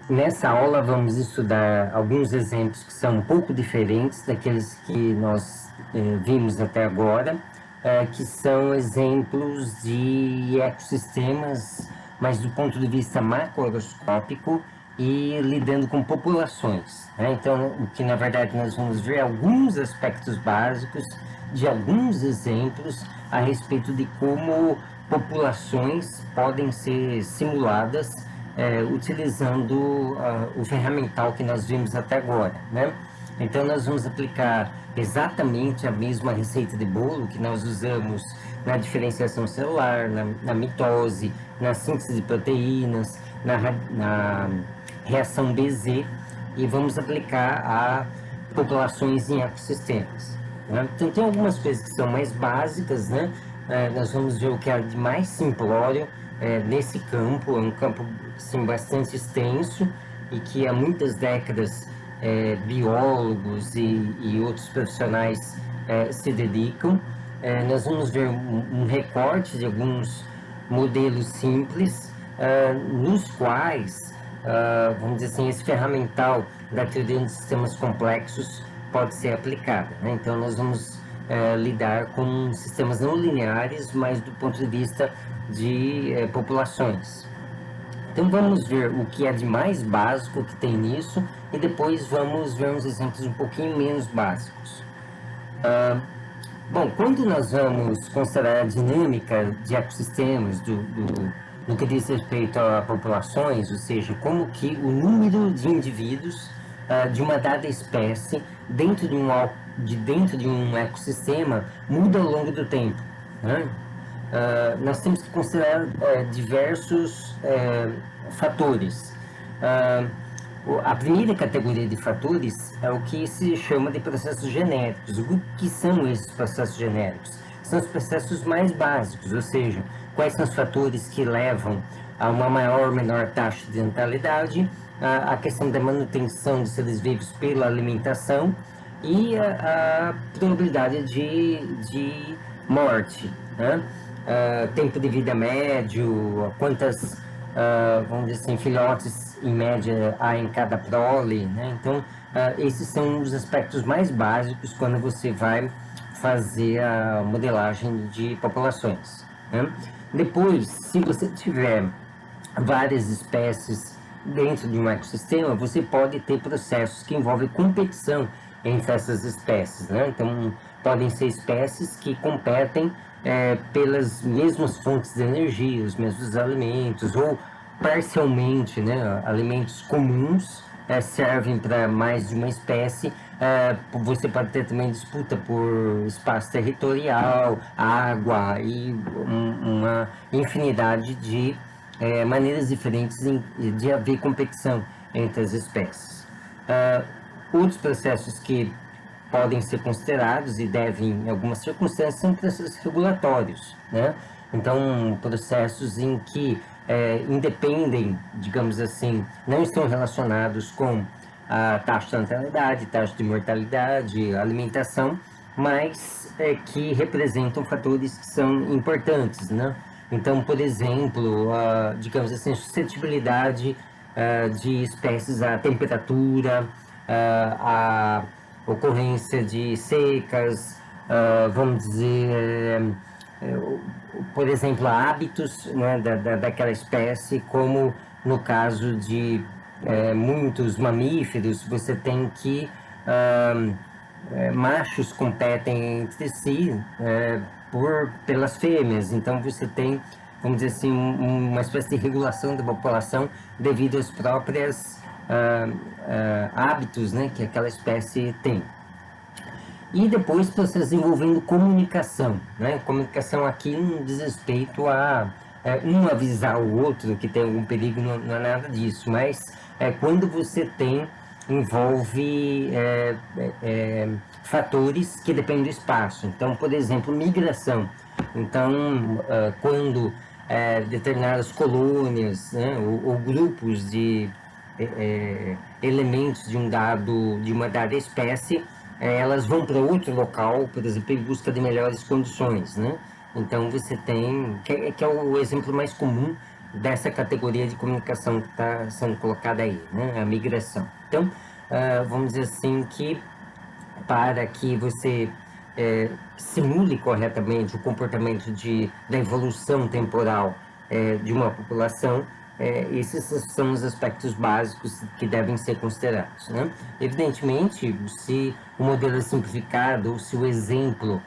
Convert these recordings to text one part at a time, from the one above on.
Nessa aula vamos estudar alguns exemplos que são um pouco diferentes daqueles que nós vimos até agora, que são exemplos de ecossistemas, mas do ponto de vista macroscópico e lidando com populações, né? Então, o que na verdade nós vamos ver alguns aspectos básicos de alguns exemplos a respeito de como populações podem ser simuladas utilizando o ferramental que nós vimos até agora, né? Então nós vamos aplicar exatamente a mesma receita de bolo que nós usamos na diferenciação celular, na mitose, na síntese de proteínas, na reação BZ, e vamos aplicar a populações em ecossistemas, né? Então tem algumas coisas que são mais básicas, né? Nós vamos ver o que é de mais simplório nesse campo. É um campo assim, bastante extenso e que há muitas décadas biólogos e outros profissionais se dedicam. Nós vamos ver um recorte de alguns modelos simples, nos quais, vamos dizer assim, esse ferramental da teoria de sistemas complexos pode ser aplicado, né? Então nós vamos lidar com sistemas não lineares, mas do ponto de vista de populações. Então vamos ver o que é de mais básico que tem nisso e depois vamos ver uns exemplos um pouquinho menos básicos. Bom, quando nós vamos considerar a dinâmica de ecossistemas no que diz respeito a populações, ou seja, como que o número de indivíduos de uma dada espécie dentro de um ecossistema muda ao longo do tempo, né? Nós temos que considerar diversos fatores. A primeira categoria de fatores é o que se chama de processos genéricos. O que são esses processos genéricos? São os processos mais básicos, ou seja, quais são os fatores que levam a uma maior ou menor taxa de natalidade, a questão da manutenção de seres vivos pela alimentação e a probabilidade de morte, né? Tempo de vida médio, quantas, vamos dizer assim, filhotes em média há em cada prole, né? Então, esses são os aspectos mais básicos quando você vai fazer a modelagem de populações, né? Depois, se você tiver várias espécies dentro de um ecossistema, você pode ter processos que envolvem competição entre essas espécies, né? Então, podem ser espécies que competem pelas mesmas fontes de energia, os mesmos alimentos, ou parcialmente, né? Alimentos comuns servem para mais de uma espécie. Você pode ter também disputa por espaço territorial, água e uma infinidade de maneiras diferentes de haver competição entre as espécies. Outros processos que podem ser considerados e devem, em algumas circunstâncias, são processos regulatórios, né? Então, processos em que independem, digamos assim, não estão relacionados com a taxa de natalidade, taxa de mortalidade, alimentação, mas que representam fatores que são importantes, né? Então, por exemplo, digamos assim, suscetibilidade de espécies à temperatura, a ocorrência de secas, vamos dizer, por exemplo, hábitos, né, daquela espécie, como no caso de muitos mamíferos, você tem que machos competem entre si pelas fêmeas, então você tem, vamos dizer assim, uma espécie de regulação da população devido às próprias hábitos, né, que aquela espécie tem. E depois processos envolvendo comunicação, né? Comunicação aqui não diz respeito a um avisar o outro que tem algum perigo, não é nada disso, mas quando você envolve fatores que dependem do espaço. Então, por exemplo, migração. Então, quando determinadas colônias, né, ou grupos de elementos de uma dada espécie, elas vão para outro local, por exemplo, em busca de melhores condições, né? Então você tem, que é o exemplo mais comum dessa categoria de comunicação que está sendo colocada aí, né? A migração. Então, vamos dizer assim que para que você simule corretamente o comportamento da evolução temporal de uma população, esses são os aspectos básicos que devem ser considerados, né? Evidentemente, se o modelo é simplificado ou se o exemplo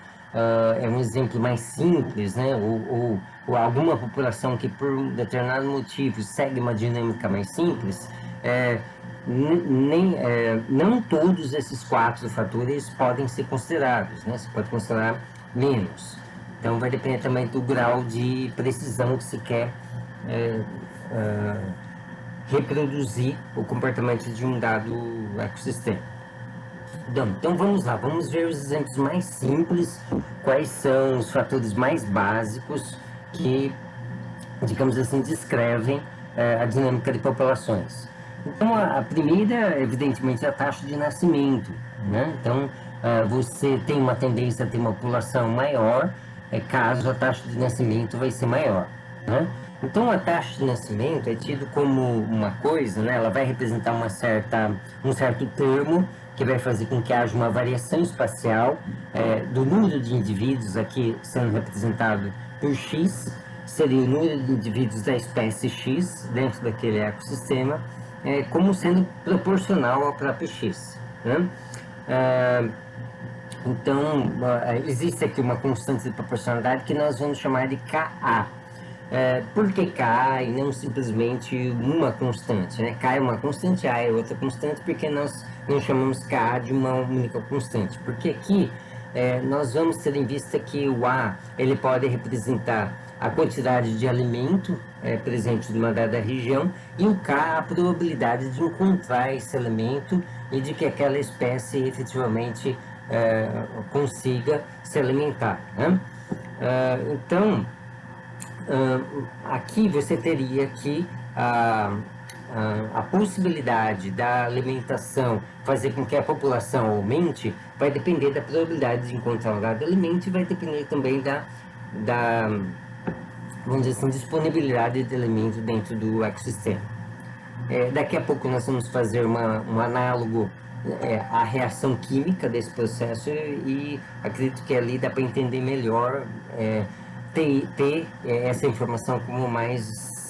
é um exemplo mais simples, né? Ou alguma população que por um determinado motivo segue uma dinâmica mais simples, não todos esses 4 fatores podem ser considerados, né? Você pode considerar menos. Então vai depender também do grau de precisão que se quer reproduzir o comportamento de um dado ecossistema. Então vamos lá, vamos ver os exemplos mais simples, quais são os fatores mais básicos que, digamos assim, descrevem a dinâmica de populações. Então a primeira, evidentemente, é a taxa de nascimento, né? Então você tem uma tendência a ter uma população maior, caso a taxa de nascimento vai ser maior, né? Então a taxa de nascimento é tido como uma coisa, né? Ela vai representar um certo termo que vai fazer com que haja uma variação espacial do número de indivíduos aqui sendo representado por X, seria o número de indivíduos da espécie X dentro daquele ecossistema, como sendo proporcional ao próprio X, né? Então, existe aqui uma constante de proporcionalidade que nós vamos chamar de Ka. Por que K e não simplesmente uma constante, né? K é uma constante, A é outra constante, porque nós não chamamos K de uma única constante? Porque aqui nós vamos ter em vista que o A ele pode representar a quantidade de alimento presente numa dada região, e o K a probabilidade de encontrar esse alimento e de que aquela espécie efetivamente consiga se alimentar, né? Então, aqui você teria que a possibilidade da alimentação fazer com que a população aumente vai depender da probabilidade de encontrar um dado alimento e vai depender também da vamos dizer assim, disponibilidade de alimento dentro do ecossistema. Daqui a pouco nós vamos fazer um análogo à reação química desse processo e acredito que ali dá para entender melhor, ter essa informação como mais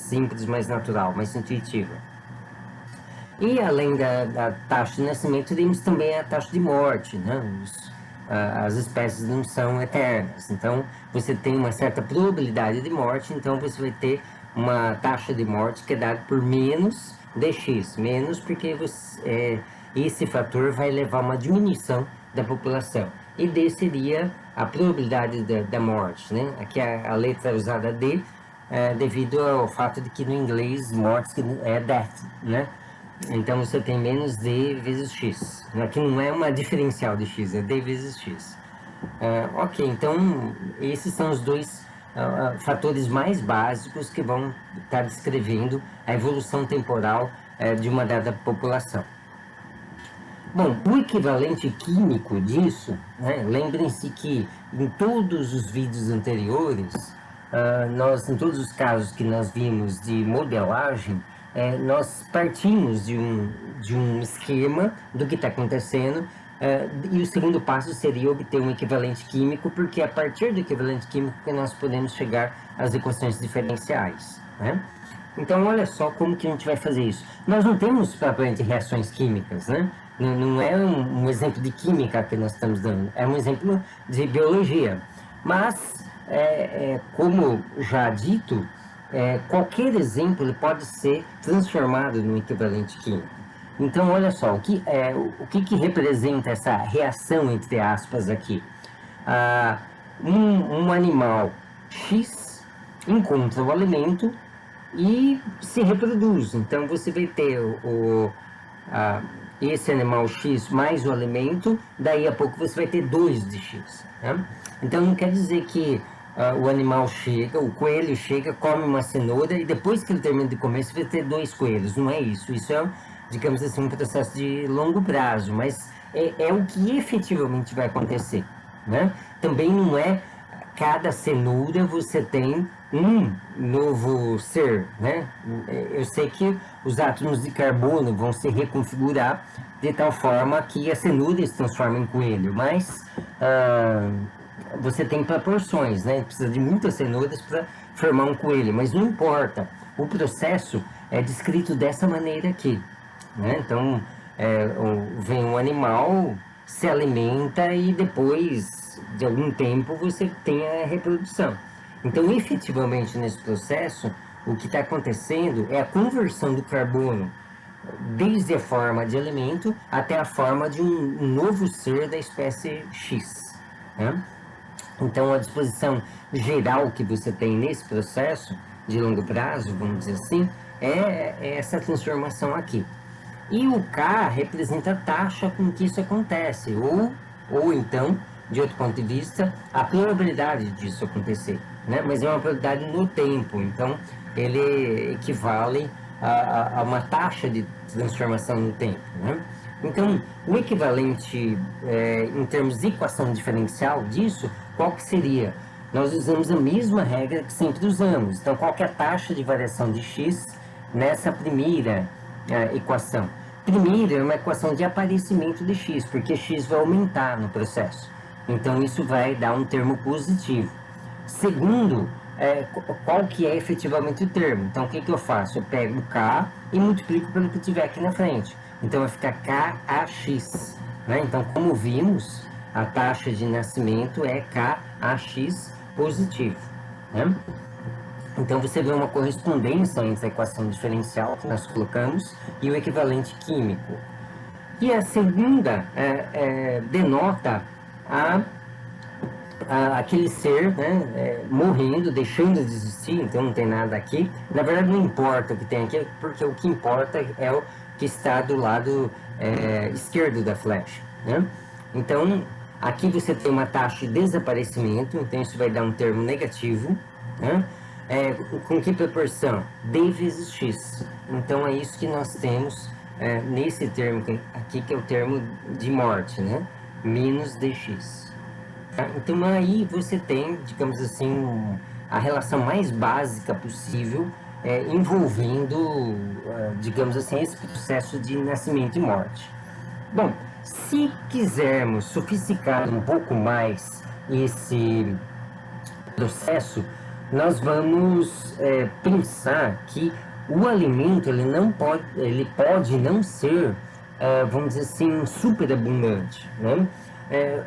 simples, mais natural, mais intuitiva. E além da taxa de nascimento, temos também a taxa de morte, né? As espécies não são eternas, então você tem uma certa probabilidade de morte, então você vai ter uma taxa de morte que é dada por menos dx, menos porque esse fator vai levar a uma diminuição da população, e D seria a probabilidade da morte, né? Aqui a letra usada D devido ao fato de que no inglês morte é death, né? Então você tem menos D vezes X. Aqui não é uma diferencial de X, é D vezes X. Ok, então esses são os dois fatores mais básicos que vão estar descrevendo a evolução temporal de uma dada população. Bom, o equivalente químico disso, né, lembrem-se que em todos os vídeos anteriores, em todos os casos que nós vimos de modelagem, nós partimos de um esquema do que está acontecendo, e o segundo passo seria obter um equivalente químico, porque é a partir do equivalente químico que nós podemos chegar às equações diferenciais, né? Então, olha só como que a gente vai fazer isso. Nós não temos propriamente reações químicas, né? Não é um exemplo de química que nós estamos dando, é um exemplo de biologia. Mas, como já dito, qualquer exemplo ele pode ser transformado num equivalente químico. Então, olha só, o que representa essa reação, entre aspas, aqui? Um animal X encontra o alimento e se reproduz. Então, você vai ter esse animal X mais o alimento, daí a pouco você vai ter 2 de X, né? Então, não quer dizer que o animal chega, o coelho chega, come uma cenoura e depois que ele termina de comer, você vai ter 2 coelhos. Não é isso. Isso é, digamos assim, um processo de longo prazo, mas é o que efetivamente vai acontecer, né? Também não é cada cenoura você tem um novo ser, né? Eu sei que os átomos de carbono vão se reconfigurar de tal forma que a cenoura se transforma em coelho, mas você tem proporções, né? Precisa de muitas cenouras para formar um coelho, mas não importa. O processo é descrito dessa maneira aqui, né? Então, vem um animal, se alimenta e depois de algum tempo você tem a reprodução. Então, efetivamente, nesse processo, o que está acontecendo é a conversão do carbono desde a forma de alimento até a forma de um novo ser da espécie X, né? Então, a disposição geral que você tem nesse processo de longo prazo, vamos dizer assim, é essa transformação aqui. E o K representa a taxa com que isso acontece, ou então, de outro ponto de vista, a probabilidade disso acontecer, né? Mas é uma probabilidade no tempo, então ele equivale a uma taxa de transformação no tempo, né? Então, o equivalente em termos de equação diferencial disso, qual que seria? Nós usamos a mesma regra que sempre usamos. Então, qual que é a taxa de variação de x nessa primeira equação? Primeiro, é uma equação de aparecimento de x, porque x vai aumentar no processo. Então, isso vai dar um termo positivo. Segundo, qual que é efetivamente o termo. Então, o que, que eu faço? Eu pego o K e multiplico pelo que tiver aqui na frente. Então, vai ficar KAX. Né? Então, como vimos, a taxa de nascimento é KAX positivo. Né? Então, você vê uma correspondência entre a equação diferencial que nós colocamos e o equivalente químico. E a segunda denota aquele ser, né, morrendo, deixando de existir, então não tem nada aqui. Na verdade, não importa o que tem aqui, porque o que importa é o que está do lado esquerdo da flecha. Né? Então, aqui você tem uma taxa de desaparecimento, então isso vai dar um termo negativo. Né? Com que proporção? D vezes x. Então, é isso que nós temos nesse termo aqui, que é o termo de morte, né? Menos dx. Então aí você tem, digamos assim, a relação mais básica possível envolvendo, digamos assim, esse processo de nascimento e morte. Bom, se quisermos sofisticar um pouco mais esse processo, nós vamos pensar que o alimento ele pode não ser, vamos dizer assim, super abundante, né?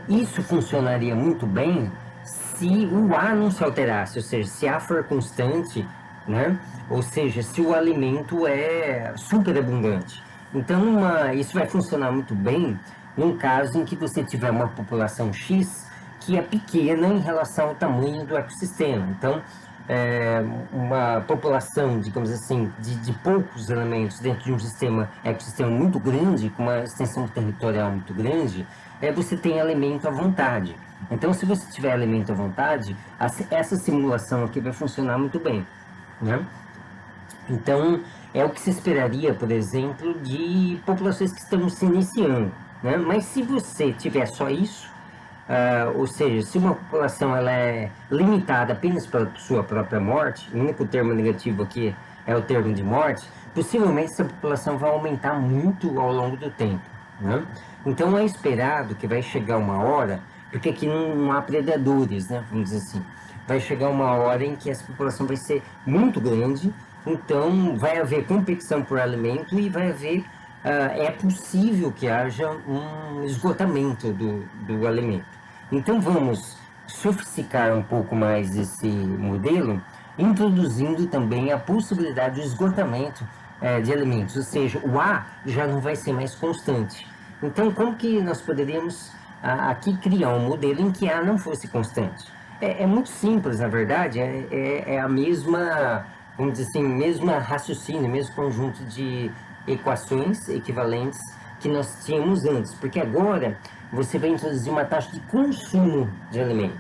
Isso funcionaria muito bem se o A não se alterasse, ou seja, se A for constante, né? Ou seja, se o alimento é super abundante. Então, isso vai funcionar muito bem num caso em que você tiver uma população X que é pequena em relação ao tamanho do ecossistema. Então, uma população, digamos assim, de poucos elementos dentro de um ecossistema muito grande, com uma extensão territorial muito grande, você tem alimento à vontade. Então, se você tiver alimento à vontade, essa simulação aqui vai funcionar muito bem, né? Então, é o que se esperaria, por exemplo, de populações que estão se iniciando, né? Mas se você tiver só isso, ou seja, se uma população ela é limitada apenas pela sua própria morte, o único termo negativo aqui é o termo de morte, possivelmente essa população vai aumentar muito ao longo do tempo, né? Então é esperado que vai chegar uma hora, porque aqui não há predadores, né? Vamos dizer assim, vai chegar uma hora em que essa população vai ser muito grande, então vai haver competição por alimento e vai haver é possível que haja um esgotamento do alimento. Então vamos sofisticar um pouco mais esse modelo, introduzindo também a possibilidade do esgotamento de alimentos, ou seja, o A já não vai ser mais constante. Então, como que nós poderíamos aqui criar um modelo em que A não fosse constante? É muito simples, na verdade, é a mesma, vamos dizer assim, mesma raciocínio, mesmo conjunto de equações equivalentes que nós tínhamos antes, porque agora você vai introduzir uma taxa de consumo de alimento.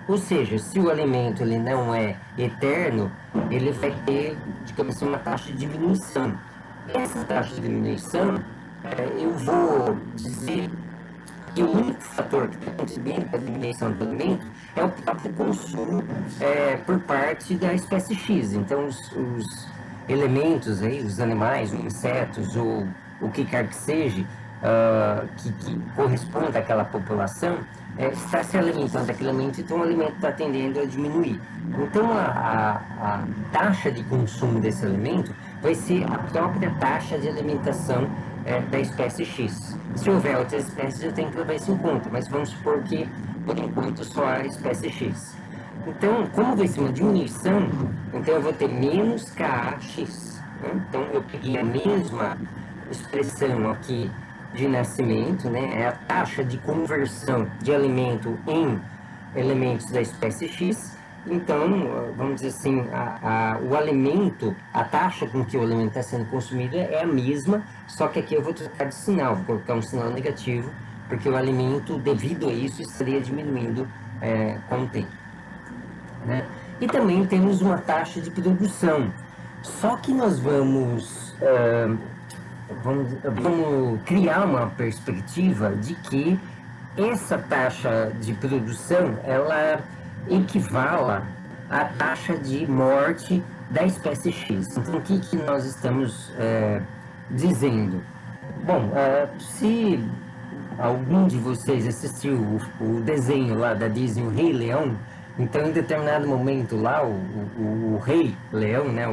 Ou seja, se o alimento ele não é eterno, ele vai ter, digamos assim, uma taxa de diminuição. Essa taxa de diminuição, eu vou dizer E o único fator que está contribuindo para a diminuição do alimento é o próprio consumo por parte da espécie X. Então, os elementos aí, os animais, os insetos ou o que quer que seja, que corresponda àquela população, está se alimentando daquele alimento, então o alimento está tendendo a diminuir. Então a taxa de consumo desse alimento vai ser a própria taxa de alimentação da espécie X. Se houver outras espécies, eu tenho que levar isso em conta, mas vamos supor que, por enquanto, só a espécie X. Então, como vai ser uma diminuição, então eu vou ter menos KAX. Né? Então, eu peguei a mesma expressão aqui de nascimento, né? É a taxa de conversão de alimento em elementos da espécie X. Então, vamos dizer assim, o alimento, a taxa com que o alimento está sendo consumido é a mesma, só que aqui eu vou trocar de sinal, vou colocar um sinal negativo, porque o alimento, devido a isso, estaria diminuindo com o tempo. Né? E também temos uma taxa de produção, só que nós vamos criar uma perspectiva de que essa taxa de produção, ela equivala à taxa de morte da espécie X. Então, o que nós estamos dizendo? Bom, se algum de vocês assistiu o desenho lá da Disney, o Rei Leão, então, em determinado momento lá, o Rei Leão, né,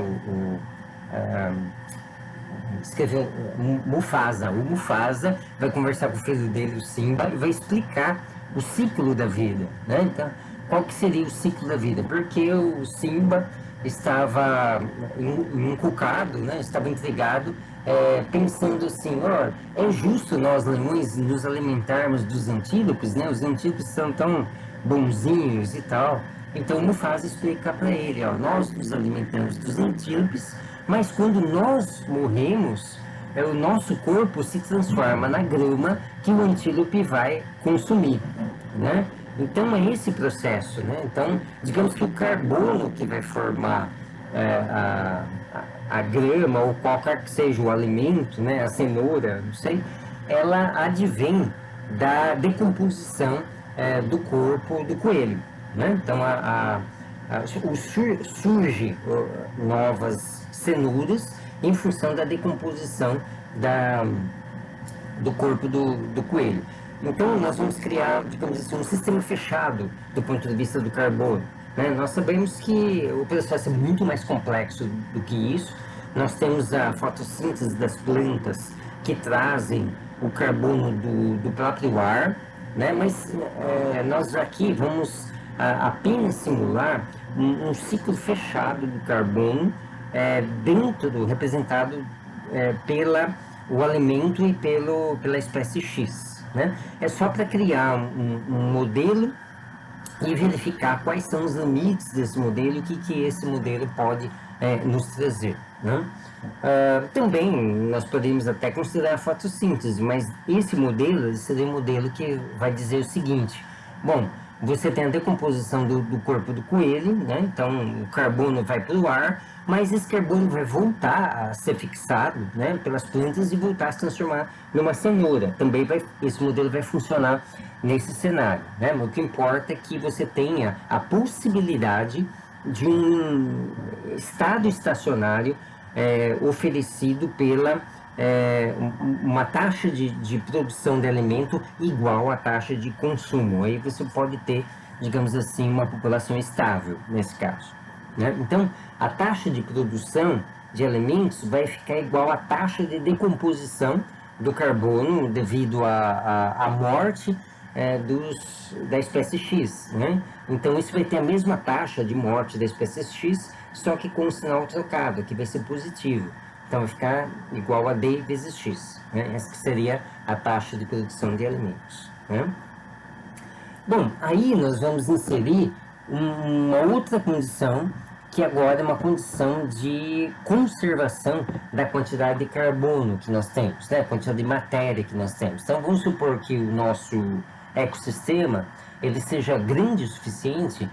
escreveu Mufasa. O Mufasa vai conversar com o filho dele, o Simba, e vai explicar o ciclo da vida, né? Então, qual que seria o ciclo da vida? Porque o Simba estava encucado, né? Estava intrigado, pensando assim, é justo nós leões nos alimentarmos dos antílopes, né? Os antílopes são tão bonzinhos e tal. Então, o Mufasa explica para ele, nós nos alimentamos dos antílopes, mas quando nós morremos, o nosso corpo se transforma na grama que o antílope vai consumir, né? Então é esse processo, né? Então, digamos que o carbono que vai formar a grama ou qualquer que seja o alimento, né? A cenoura, não sei, ela advém da decomposição do corpo do coelho, né? Então surge novas cenouras em função da decomposição do corpo do coelho. Então, nós vamos criar, digamos assim, um sistema fechado do ponto de vista do carbono. Né? Nós sabemos que o processo é muito mais complexo do que isso. Nós temos a fotossíntese das plantas que trazem o carbono do próprio ar, né? Mas nós aqui vamos apenas simular um ciclo fechado do carbono representado pela o alimento e pela espécie X. Né? É só para criar um modelo e verificar quais são os limites desse modelo e o que esse modelo pode nos trazer. Né? Também nós podemos até considerar a fotossíntese, mas esse modelo seria um modelo que vai dizer o seguinte: bom, você tem a decomposição do corpo do coelho, né? Então o carbono vai para o ar, mas esse carbono vai voltar a ser fixado, né, pelas plantas e voltar a se transformar numa cenoura. Também esse modelo vai funcionar nesse cenário. Né? O que importa é que você tenha a possibilidade de um estado estacionário oferecido pela uma taxa de produção de alimento igual à taxa de consumo. Aí você pode ter, digamos assim, uma população estável nesse caso. Né? Então, a taxa de produção de alimentos vai ficar igual à taxa de decomposição do carbono devido à morte da espécie X. Né? Então, isso vai ter a mesma taxa de morte da espécie X, só que com o sinal trocado, que vai ser positivo. Então, vai ficar igual a D vezes X. Né? Essa que seria a taxa de produção de alimentos. Né? Bom, aí nós vamos inserir uma outra condição, que agora é uma condição de conservação da quantidade de carbono que nós temos, né? A quantidade de matéria que nós temos. Então, vamos supor que o nosso ecossistema ele seja grande o suficiente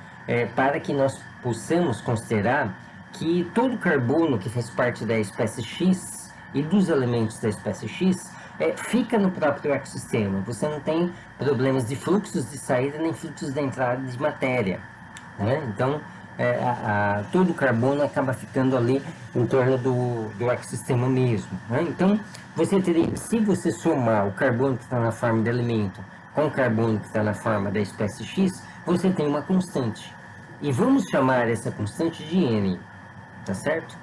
para que nós possamos considerar que todo o carbono que faz parte da espécie X e dos elementos da espécie X fica no próprio ecossistema. Você não tem problemas de fluxos de saída nem fluxos de entrada de matéria, né? Então, todo o carbono acaba ficando ali em torno do ecossistema mesmo, né? Então, você teria, se você somar o carbono que está na forma de alimento com o carbono que está na forma da espécie X, você tem uma constante. E vamos chamar essa constante de N, tá certo?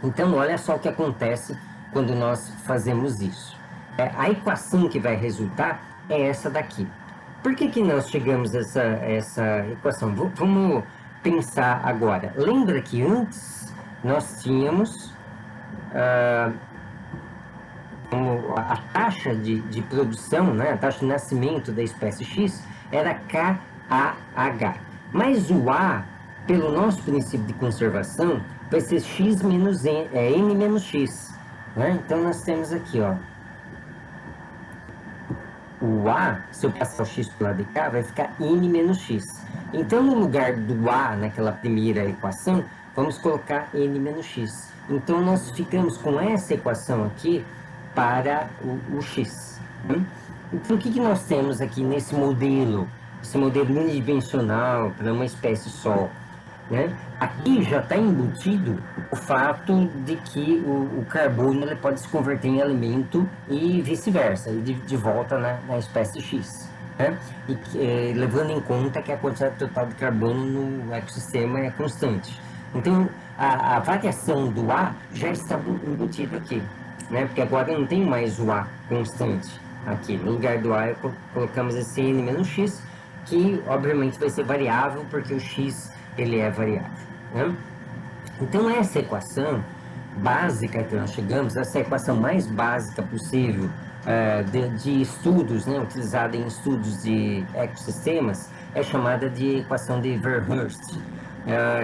Então, olha só o que acontece quando nós fazemos isso. A equação que vai resultar é essa daqui. Por que, que nós chegamos a essa equação? Vamos pensar agora. Lembra que antes nós tínhamos a taxa de produção, né, a taxa de nascimento da espécie X era KAH. Mas o A, pelo nosso princípio de conservação, vai ser X menos N menos X. Né? Então nós temos aqui, ó, o A, se eu passar o X para o lado de cá, vai ficar N menos X. Então, no lugar do A, naquela primeira equação, vamos colocar N menos X. Então, nós ficamos com essa equação aqui para o X. Né? Então, o que nós temos aqui nesse modelo? Esse modelo unidimensional para uma espécie só. Né? Aqui já está embutido o fato de que o carbono ele pode se converter em alimento e vice-versa, de volta na espécie X. Né? E levando em conta que a quantidade total de carbono no ecossistema é constante. Então, a variação do A já está embutida aqui, né? Porque agora não tem mais o A constante aqui. No lugar do A, colocamos esse N menos X, que obviamente vai ser variável, porque o X ele é variável. Né? Então, essa equação básica que nós chegamos, essa equação mais básica possível de estudos, né, utilizada em estudos de ecossistemas, é chamada de equação de Verhulst.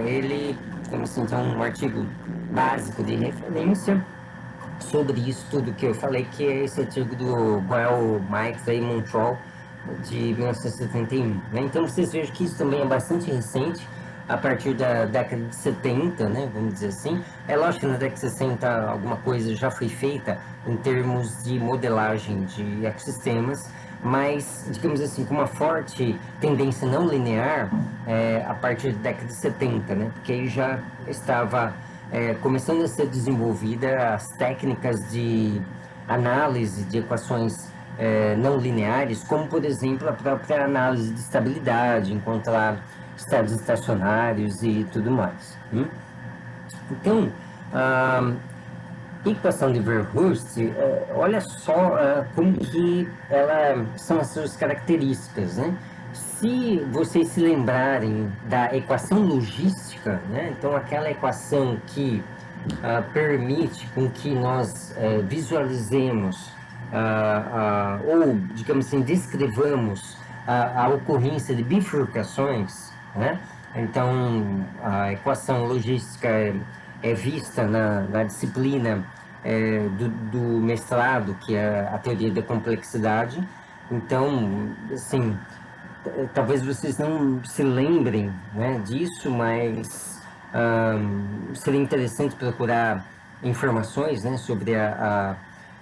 Ele, como assim, tem um artigo básico de referência sobre isso tudo que eu falei, que é esse artigo do Goel, Mike e Montroll, de 1971. Né? Então, vocês vejam que isso também é bastante recente, a partir da década de 70, né, vamos dizer assim. É lógico que na década de 60 alguma coisa já foi feita em termos de modelagem de ecossistemas, mas, digamos assim, com uma forte tendência não linear a partir da década de 70, né, porque aí já estava começando a ser desenvolvida as técnicas de análise de equações não lineares, como, por exemplo, a própria análise de estabilidade, encontrar estados estacionários e tudo mais. Então, a equação de Verhulst, olha só como que são as suas características, né? Se vocês se lembrarem da equação logística, né? Então aquela equação que permite com que nós visualizemos ou, digamos assim, descrevamos a ocorrência de bifurcações, né? Então, a equação logística é vista na disciplina do mestrado, que é a teoria da complexidade. Então, assim, talvez vocês não se lembrem, né, disso, mas seria interessante procurar informações, né, sobre a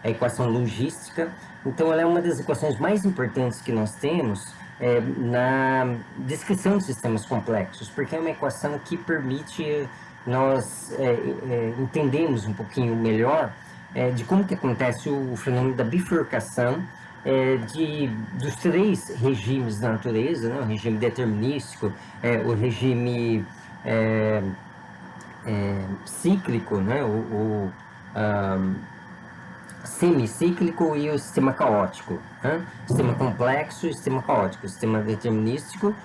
equação logística. Então, ela é uma das equações mais importantes que nós temos na descrição de sistemas complexos, porque é uma equação que permite nós entendermos um pouquinho melhor de como que acontece o fenômeno da bifurcação dos três regimes da natureza, né? O regime determinístico, o regime cíclico, né? O semicíclico e o sistema caótico, né? Sistema complexo e sistema caótico, sistema determinístico,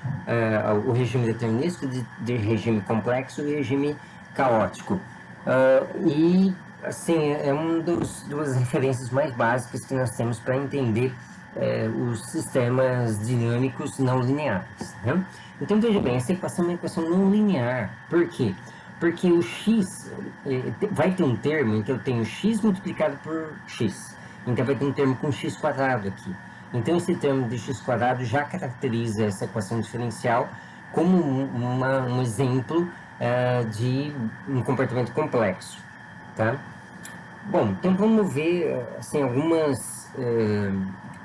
o regime determinístico de regime complexo e regime caótico. E assim, é uma das referências mais básicas que nós temos para entender os sistemas dinâmicos não lineares, né? Então veja bem, essa equação é uma equação não linear. Por quê? Porque o x vai ter um termo em que eu tenho x multiplicado por x. Então vai ter um termo com x quadrado aqui. Então esse termo de x quadrado já caracteriza essa equação diferencial como um exemplo de um comportamento complexo. Tá? Bom, então vamos ver assim, algumas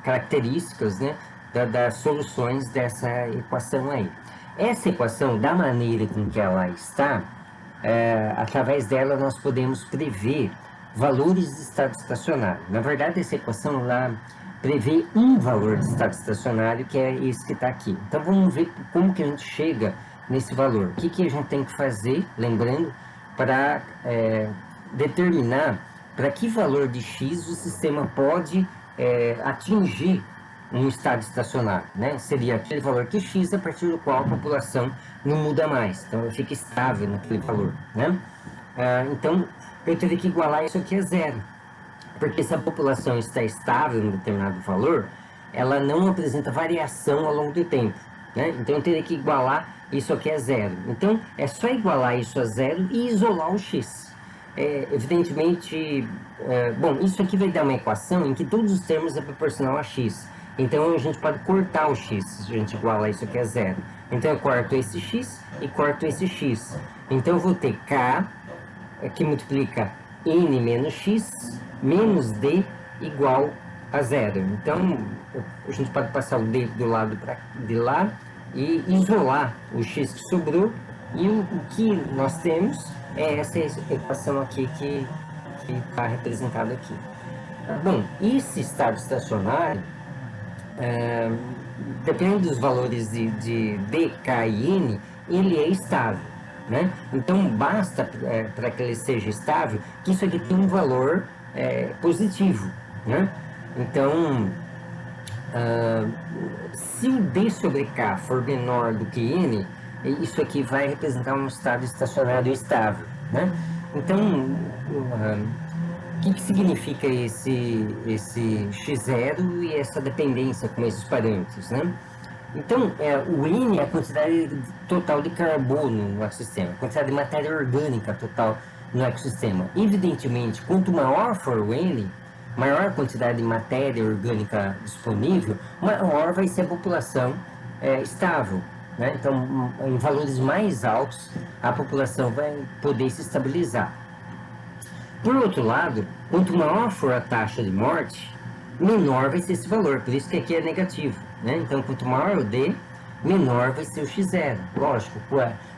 características, né, das soluções dessa equação aí. Essa equação, da maneira com que ela está, através dela nós podemos prever valores de estado estacionário. Na verdade, essa equação lá prevê um valor de estado estacionário, que é esse que está aqui. Então vamos ver como que a gente chega nesse valor. O que, que a gente tem que fazer, lembrando, para determinar para que valor de x o sistema pode atingir um estado estacionário, né? Seria aquele valor que x a partir do qual a população não muda mais, então ela fica estável naquele valor, né? Então eu teria que igualar isso aqui a zero, porque se a população está estável em um determinado valor, ela não apresenta variação ao longo do tempo, né? Então eu teria que igualar isso aqui a zero. Então é só igualar isso a zero e isolar o x. Evidentemente, bom, isso aqui vai dar uma equação em que todos os termos é proporcional a x. Então a gente pode cortar o x, se a gente igualar isso aqui a zero. Então eu corto esse x e corto esse x. Então eu vou ter k, que multiplica n menos x, menos d igual a zero. Então a gente pode passar o d do lado de lá e isolar o x que sobrou. E o que nós temos é essa equação aqui que está representada aqui. Bom, esse estado estacionário, dependendo dos valores de D, K e N, ele é estável, né? Então, basta para que ele seja estável que isso aqui tem um valor positivo, né? Então, se o D sobre K for menor do que N, isso aqui vai representar um estado estacionário estável, né? Então, o que significa esse x0 e essa dependência com esses parâmetros, né? Então, o N é a quantidade total de carbono no ecossistema, a quantidade de matéria orgânica total no ecossistema. Evidentemente, quanto maior for o N, maior a quantidade de matéria orgânica disponível, maior vai ser a população estável, né? Então, em valores mais altos, a população vai poder se estabilizar. Por outro lado, quanto maior for a taxa de morte, menor vai ser esse valor, por isso que aqui é negativo, né? Então, quanto maior o D, menor vai ser o x0. Lógico,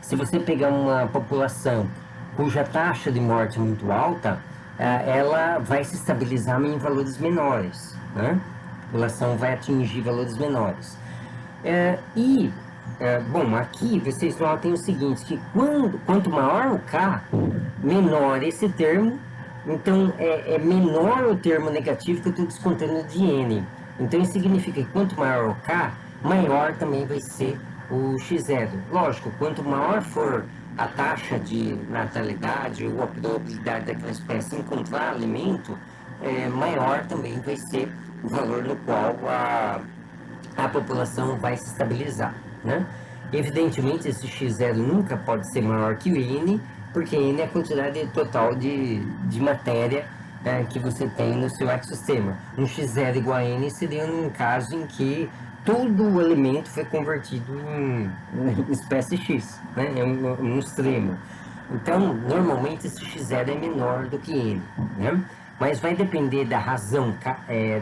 se você pegar uma população cuja taxa de morte é muito alta, ela vai se estabilizar em valores menores, né? A população vai atingir valores menores. Bom, aqui vocês notem o seguinte, que quanto maior o K, menor esse termo, então é menor o termo negativo que eu estou descontando de N. Então isso significa que quanto maior o K, maior também vai ser o x0. Lógico, quanto maior for a taxa de natalidade ou a probabilidade daquela espécie encontrar alimento, maior também vai ser o valor no qual a população vai se estabilizar, né? Evidentemente, esse x0 nunca pode ser maior que o N, porque N é a quantidade total de matéria que você tem no seu ecossistema. Um x0 igual a N seria um caso em que todo o elemento foi convertido em espécie X, né? É um extremo. Então, normalmente, esse x0 é menor do que N, né? Mas vai depender da razão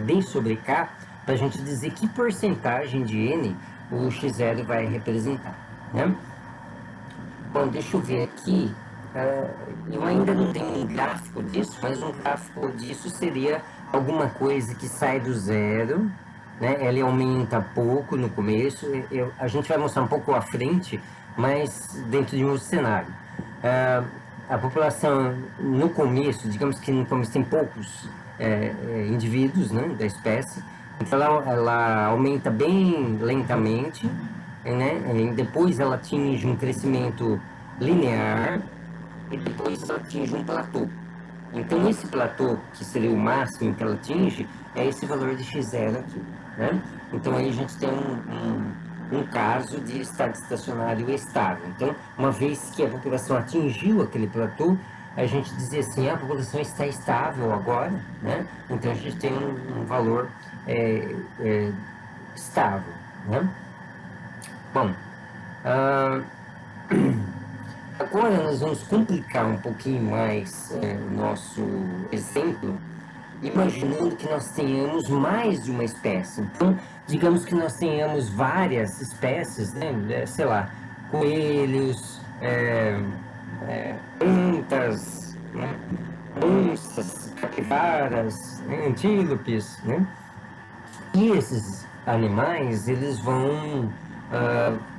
D sobre K, para a gente dizer que porcentagem de N o x0 vai representar, né? Bom, deixa eu ver aqui. Eu ainda não tenho um gráfico disso, mas um gráfico disso seria alguma coisa que sai do zero, né? Ele aumenta pouco no começo. A gente vai mostrar um pouco à frente, mas dentro de um cenário. A população no começo, digamos que no começo tem poucos indivíduos, né, da espécie, então ela aumenta bem lentamente, né? E depois ela atinge um crescimento linear e depois ela atinge um platô. Então esse platô, que seria o máximo que ela atinge, é esse valor de x0 aqui, né? Então aí a gente tem um caso de estado estacionário estável. Então, uma vez que a população atingiu aquele platô, a gente dizia assim, a população está estável agora, né? Então a gente tem um valor estável, né? Bom, Agora nós vamos complicar um pouquinho mais o nosso exemplo, imaginando que nós tenhamos mais de uma espécie. Então, digamos que nós tenhamos várias espécies, né? Sei lá, coelhos, antas, né? Onças, capivaras, né? Antílopes, né? E esses animais, eles vão,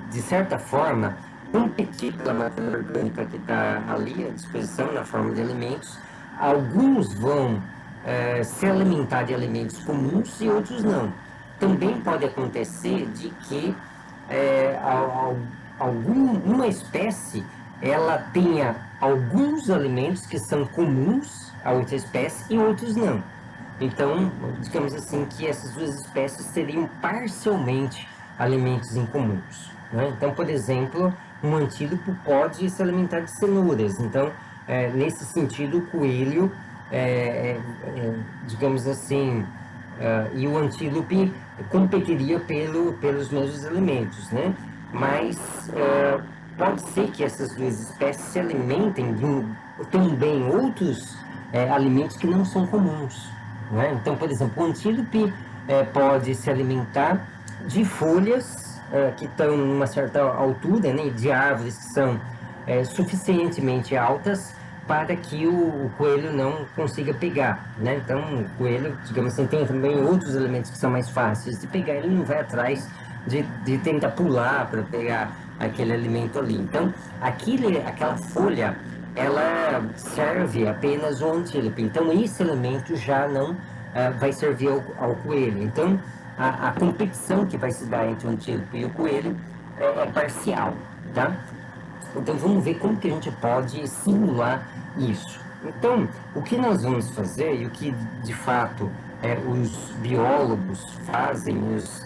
de certa forma, competir pela matéria orgânica que está ali à disposição na forma de alimentos. Alguns vão se alimentar de alimentos comuns e outros não. Também pode acontecer de que uma espécie ela tenha alguns alimentos que são comuns a outra espécie e outros não. Então, digamos assim, que essas duas espécies teriam parcialmente alimentos em comuns, né? Então, por exemplo, um antílope pode se alimentar de cenouras. Então, nesse sentido, o coelho, digamos assim, e o antílope competiria pelos mesmos alimentos, né? Mas pode ser que essas duas espécies se alimentem de também outros alimentos que não são comuns, né? Então, por exemplo, o antílope pode se alimentar de folhas que estão em uma certa altura, né? De árvores que são suficientemente altas para que o coelho não consiga pegar, né? Então, o coelho, digamos assim, tem também outros elementos que são mais fáceis de pegar, ele não vai atrás de tentar pular para pegar aquele alimento ali. Então, aquela folha, ela serve apenas ao antílope. Então, esse elemento já não vai servir ao coelho. Então, a competição que vai se dar entre o antílope e o coelho é parcial, tá? Então, vamos ver como que a gente pode simular isso. Então, o que nós vamos fazer e o que, de fato, os biólogos fazem, os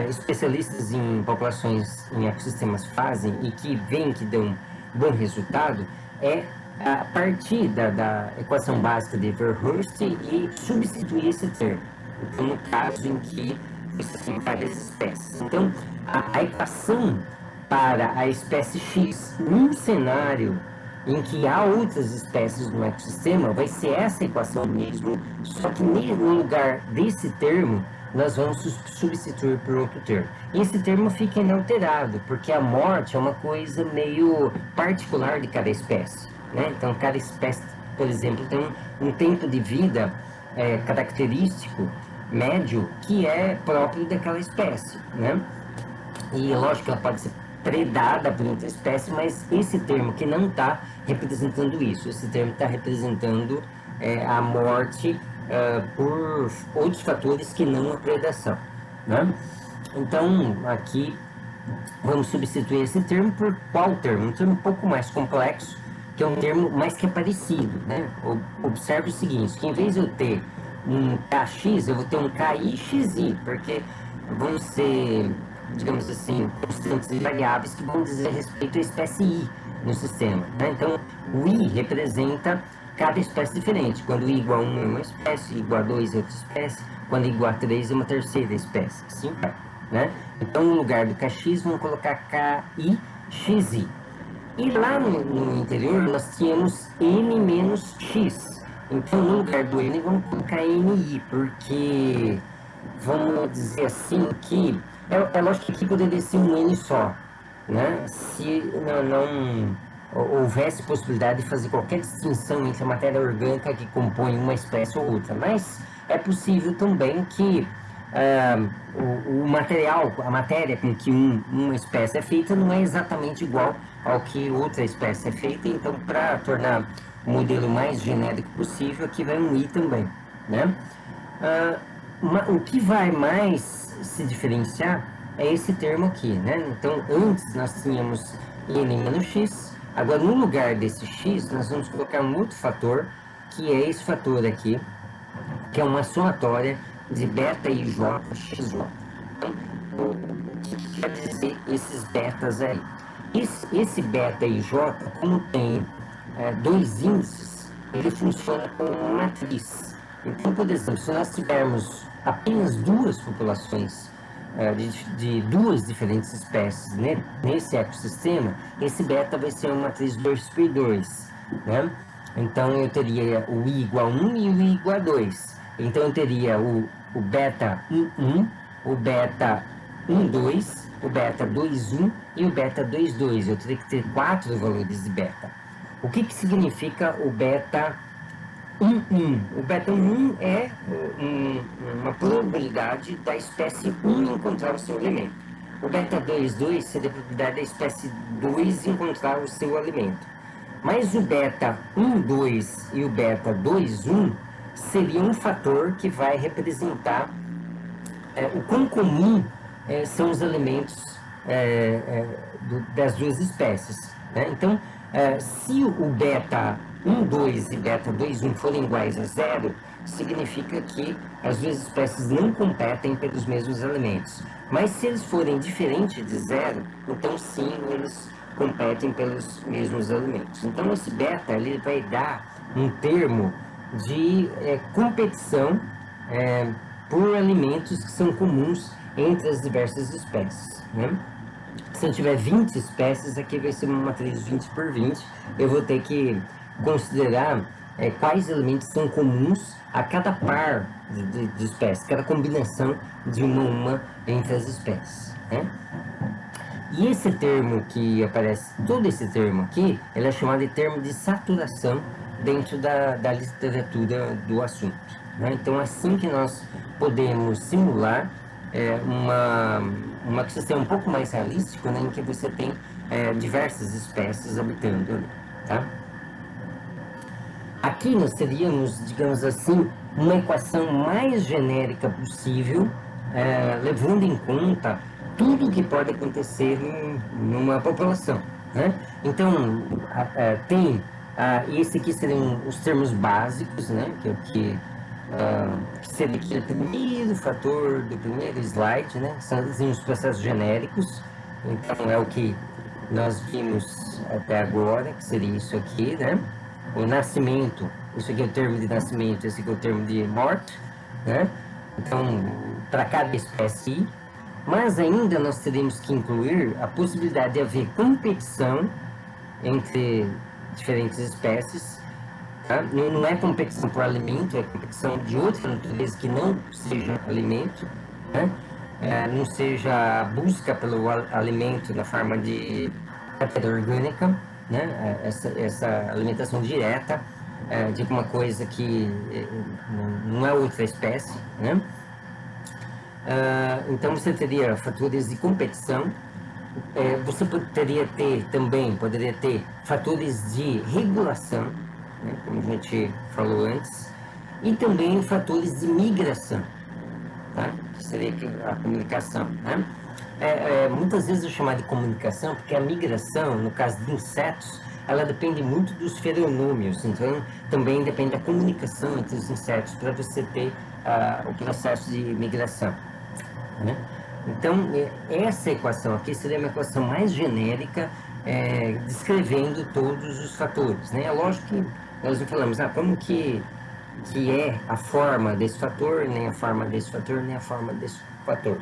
especialistas em populações, em ecossistemas fazem e que veem que dão bom resultado, é a partir da equação básica de Verhulst e substituir esse termo. Então, no caso em que você tem várias espécies. Então, a equação para a espécie X num cenário em que há outras espécies no ecossistema vai ser essa equação mesmo, só que no lugar desse termo nós vamos substituir por outro termo. Esse termo fica inalterado, porque a morte é uma coisa meio particular de cada espécie, né? Então, cada espécie, por exemplo, tem um tempo de vida característico, médio, que é próprio daquela espécie, né? E lógico que ela pode ser predada por outra espécie, mas esse termo que não está representando isso, esse termo está representando a morte por outros fatores que não a predação, né? Então, aqui vamos substituir esse termo por qual termo? Um termo um pouco mais complexo, que é um termo mais que é parecido, né? Observe o seguinte, que em vez de eu ter um KX, eu vou ter um KIXI, porque vão ser, digamos assim, constantes e variáveis que vão dizer respeito à espécie I no sistema, né? Então, o I representa cada espécie diferente. Quando I igual a 1 é uma espécie, I igual a 2 é outra espécie, quando I igual a 3 é uma terceira espécie. Assim vai, né? Então, no lugar do KX, vamos colocar KIXI. E lá no interior, nós tínhamos N menos X. Então, no lugar do N, vamos colocar NI, porque vamos dizer assim que lógico que aqui poderia ser um N só, né? Se não houvesse possibilidade de fazer qualquer distinção entre a matéria orgânica que compõe uma espécie ou outra, mas é possível também que o material, a matéria com que uma espécie é feita não é exatamente igual ao que outra espécie é feita, então para tornar o modelo mais genérico possível, aqui vai um I também, né? O que vai mais se diferenciar é esse termo aqui, né? Então, antes nós tínhamos N menos X, agora no lugar desse X, nós vamos colocar um outro fator, que é esse fator aqui, que é uma somatória de beta e J, XJ. Então, o que quer dizer esses betas aí? Esse beta e J, como tem dois índices, ele funciona como uma matriz. Então, por exemplo, se nós tivermos apenas duas populações de duas diferentes espécies, né, nesse ecossistema, esse beta vai ser uma matriz 2x2, né? Então eu teria o I igual a 1 e o I igual a 2. Então eu teria o beta 1, o beta 1,2, o beta 2,1 e o beta 2,2. Eu teria que ter 4 valores de beta. O que significa o beta 1,1? O beta 1,1 é uma probabilidade da espécie 1 encontrar o seu alimento. O beta 2,2 seria a probabilidade da espécie 2 encontrar o seu alimento. Mas o beta 1,2 e o beta 2,1 seria um fator que vai representar o quão comum são os elementos das duas espécies, né? Então, se o beta 1,2 e beta 2,1 forem iguais a zero, significa que as duas espécies não competem pelos mesmos elementos. Mas se eles forem diferentes de zero, então sim, eles competem pelos mesmos elementos. Então, esse beta ele vai dar um termo de competição por alimentos que são comuns entre as diversas espécies, né? Se eu tiver 20 espécies, aqui vai ser uma matriz 20 por 20, eu vou ter que considerar quais elementos são comuns a cada par de espécies, cada combinação de uma entre as espécies, né? E esse termo que aparece, todo esse termo aqui, ele é chamado de termo de saturação dentro da literatura do assunto, né? Então, assim que nós podemos simular um ecossistema um pouco mais realístico, né, em que você tem diversas espécies habitando ali, tá? Aqui nós teríamos, digamos assim, uma equação mais genérica possível, levando em conta tudo que pode acontecer numa população, né? Então, tem esse aqui seriam os termos básicos, né? Que seria aquele primeiro fator do primeiro slide, né? São os processos genéricos. Então, é o que nós vimos até agora, que seria isso aqui, né? O nascimento, isso aqui é o termo de nascimento, esse aqui é o termo de morte, né? Então, para cada espécie, mas ainda nós teremos que incluir a possibilidade de haver competição entre diferentes espécies, tá? Não é competição por alimento, é competição de outra natureza que não seja alimento, né? Não seja a busca pelo alimento na forma de matéria orgânica, né? Essa alimentação direta de alguma coisa que não é outra espécie, né? Então você teria fatores de competição, você poderia ter fatores de regulação, né, como a gente falou antes, e também fatores de migração, tá? Que seria a comunicação, né? Muitas vezes é chamada de comunicação porque a migração, no caso de insetos, ela depende muito dos feronômios, então também depende da comunicação entre os insetos para você ter o processo de migração, né? Então, essa equação aqui seria uma equação mais genérica, descrevendo todos os fatores, né? É lógico que nós não falamos, como que é a forma desse fator, nem a forma desse fator, nem a forma desse fator.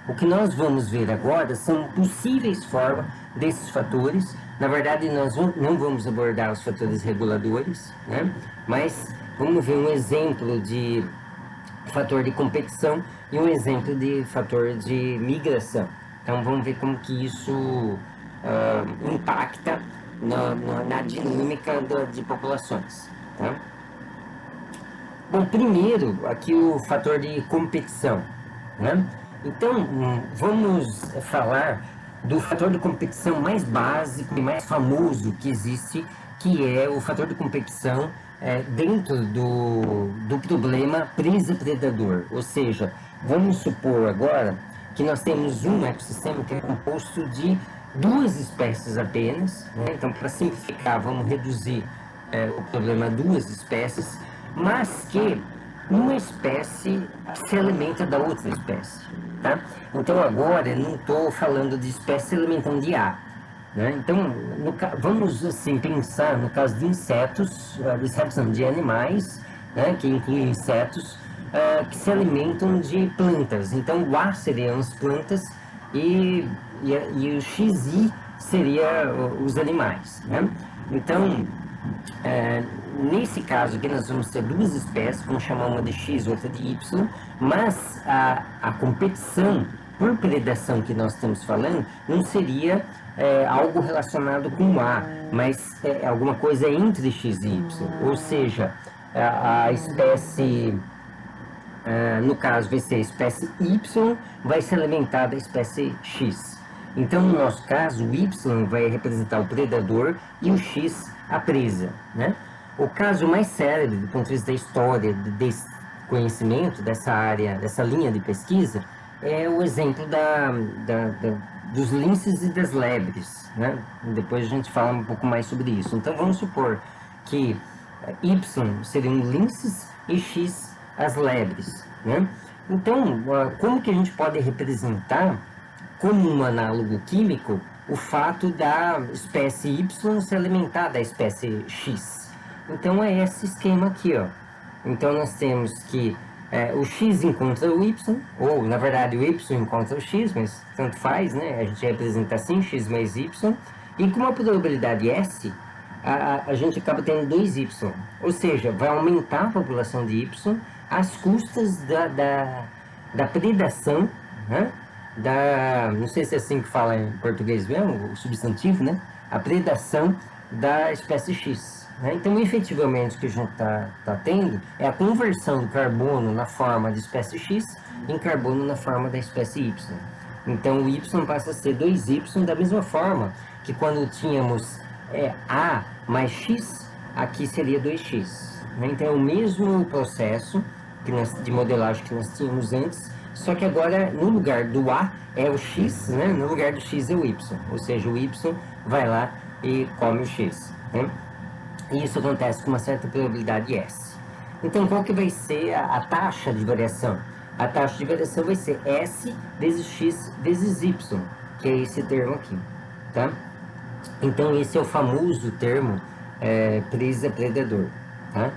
O que nós vamos ver agora são possíveis formas desses fatores. Na verdade, nós não vamos abordar os fatores reguladores, né? Mas vamos ver um exemplo de fator de competição e um exemplo de fator de migração. Então vamos ver como que isso impacta na dinâmica de populações, tá? Bom, primeiro aqui o fator de competição, né? Então vamos falar do fator de competição mais básico e mais famoso que existe, que é o fator de competição dentro do problema presa-predador. Ou seja, vamos supor agora que nós temos um ecossistema que é composto de duas espécies apenas, né? Então, para simplificar, vamos reduzir o problema a duas espécies, mas que uma espécie se alimenta da outra espécie, tá? Então, agora, eu não estou falando de espécie se alimentando de A, né? Então, vamos assim pensar no caso de insetos, de animais, né, que incluem insetos. que se alimentam de plantas. Então o A seriam as plantas e o XI seria os animais, né? Então, nesse caso aqui nós vamos ter duas espécies, vamos chamar uma de X, outra de Y, mas a competição por predação que nós estamos falando não seria algo relacionado com A, mas alguma coisa entre X e Y, ou seja, a espécie, no caso vai ser a espécie Y, vai se alimentar da espécie X. Então, no nosso caso, o Y vai representar o predador e o X a presa, né? O caso mais célebre do ponto de vista da história, desse conhecimento, dessa área, dessa linha de pesquisa, é o exemplo dos linces e das lebres, né? Depois a gente fala um pouco mais sobre isso. Então, vamos supor que Y seriam linces e X as lebres, né? Então, como que a gente pode representar como um análogo químico o fato da espécie Y se alimentar da espécie X? Então é esse esquema aqui, ó. Então nós temos que o X encontra o Y, ou na verdade o Y encontra o X, mas tanto faz, né? A gente representa assim, X mais Y, e com uma probabilidade S, a gente acaba tendo 2Y, ou seja, vai aumentar a população de Y às custas da predação, né? Não sei se é assim que fala em português mesmo, o substantivo, né? A predação da espécie X, né? Então, efetivamente, o que a gente tá tendo é a conversão do carbono na forma da espécie X em carbono na forma da espécie Y. Então, o Y passa a ser 2Y da mesma forma que quando tínhamos A mais X, aqui seria 2X. Né? Então, é o mesmo processo de modelagem que nós tínhamos antes, só que agora no lugar do A é o X, né? No lugar do X é o Y, ou seja, o Y vai lá e come o X, né? E isso acontece com uma certa probabilidade S. Então, qual que vai ser a taxa de variação? A taxa de variação vai ser S vezes X vezes Y, que é esse termo aqui, tá? Então, esse é o famoso termo presa-predador, tá?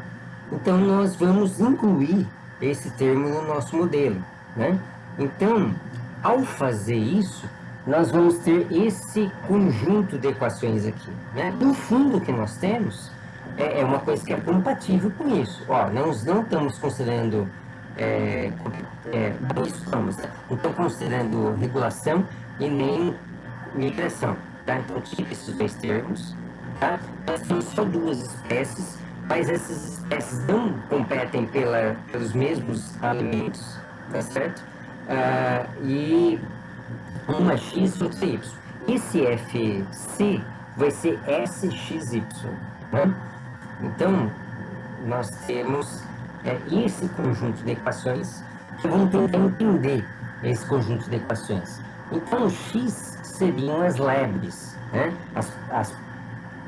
Então, nós vamos incluir esse termo no nosso modelo, né? Então, ao fazer isso, nós vamos ter esse conjunto de equações aqui, né? No fundo, o que nós temos é uma coisa que é compatível com isso. Ó, nós não estamos considerando isso, não estamos considerando regulação e nem migração, tá? Então, tira esses dois termos, tá? Nós temos só duas espécies, mas essas espécies não competem pelos mesmos alimentos, tá certo? E uma é X e outra é Y. Esse FC vai ser SXY, né? Então, nós temos esse conjunto de equações que vão tentar entender esse conjunto de equações. Então, o X seriam as lebres, né? As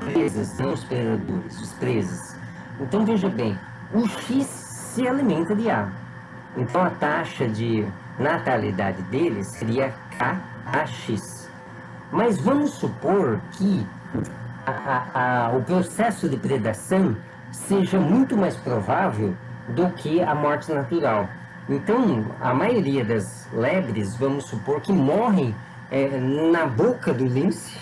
presas, não os predadores, os presas. Então, veja bem, o X se alimenta de A. Então, a taxa de natalidade dele seria KAX. Mas vamos supor que o processo de predação seja muito mais provável do que a morte natural. Então, a maioria das lebres, vamos supor que morrem na boca do lince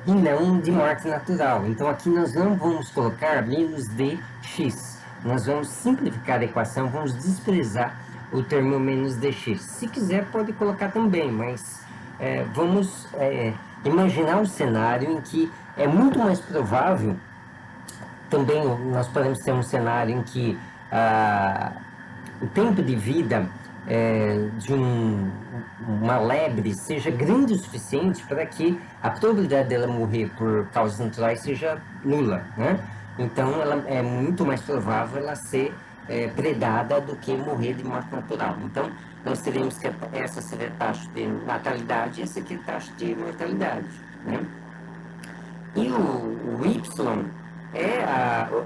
e não de morte natural. Então, aqui nós não vamos colocar menos dx. Nós vamos simplificar a equação, vamos desprezar o termo menos dx. Se quiser, pode colocar também, mas vamos imaginar um cenário em que é muito mais provável. Também nós podemos ter um cenário em que o tempo de vida de uma lebre seja grande o suficiente para que a probabilidade dela morrer por causas naturais seja nula, né? Então, ela é muito mais provável ela ser predada do que morrer de morte natural. Então, nós teríamos que essa seria a taxa de natalidade e essa aqui é a taxa de mortalidade, né? E o Y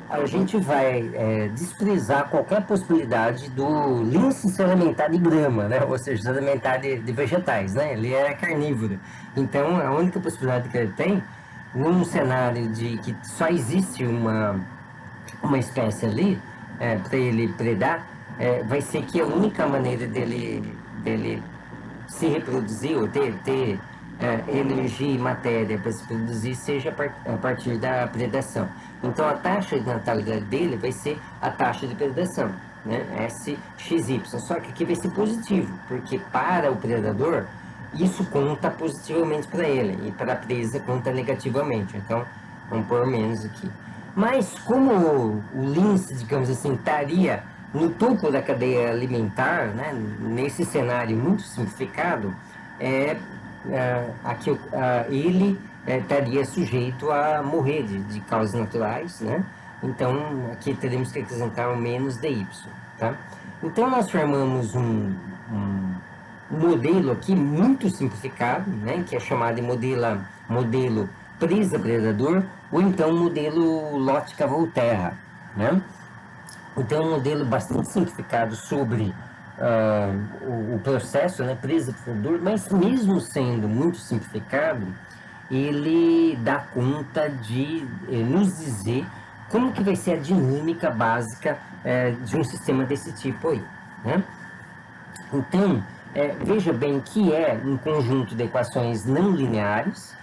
a gente vai desprezar qualquer possibilidade do lince se alimentar de grama, né? Ou seja, se alimentar de vegetais, né? Ele é carnívoro. Então, a única possibilidade que ele tem, num cenário de que só existe uma espécie ali, para ele predar, vai ser que a única maneira dele se reproduzir ou ter energia e matéria para se produzir seja a partir da predação. Então a taxa de natalidade dele vai ser a taxa de predação, né? SXY. Só que aqui vai ser positivo, porque para o predador isso conta positivamente para ele e para a presa conta negativamente. Então vamos pôr menos aqui. Mas como o lince, digamos assim, estaria no topo da cadeia alimentar, né, nesse cenário muito simplificado, aqui, ele estaria sujeito a morrer de causas naturais, né? Então aqui teremos que acrescentar o menos dy, tá? Então nós formamos um modelo aqui muito simplificado, né, que é chamado de modelo presa-predador, ou então modelo Lotka-Volterra, né? Então, é um modelo bastante simplificado sobre o processo, né, presa-predador, mas mesmo sendo muito simplificado, ele dá conta de nos dizer como que vai ser a dinâmica básica de um sistema desse tipo aí, né? Então, veja bem que é um conjunto de equações não lineares.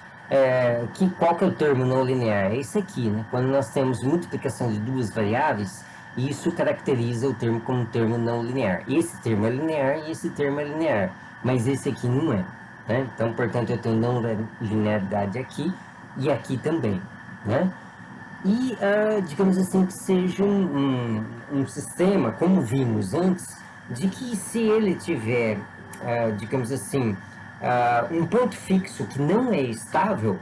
Qual que é o termo não linear? É esse aqui, né? Quando nós temos multiplicação de duas variáveis, isso caracteriza o termo como um termo não linear. Esse termo é linear e esse termo é linear, mas esse aqui não é, né? Então, portanto, eu tenho não linearidade aqui e aqui também, né? E, digamos assim, que seja um sistema, como vimos antes, de que se ele tiver, digamos assim, um ponto fixo que não é estável,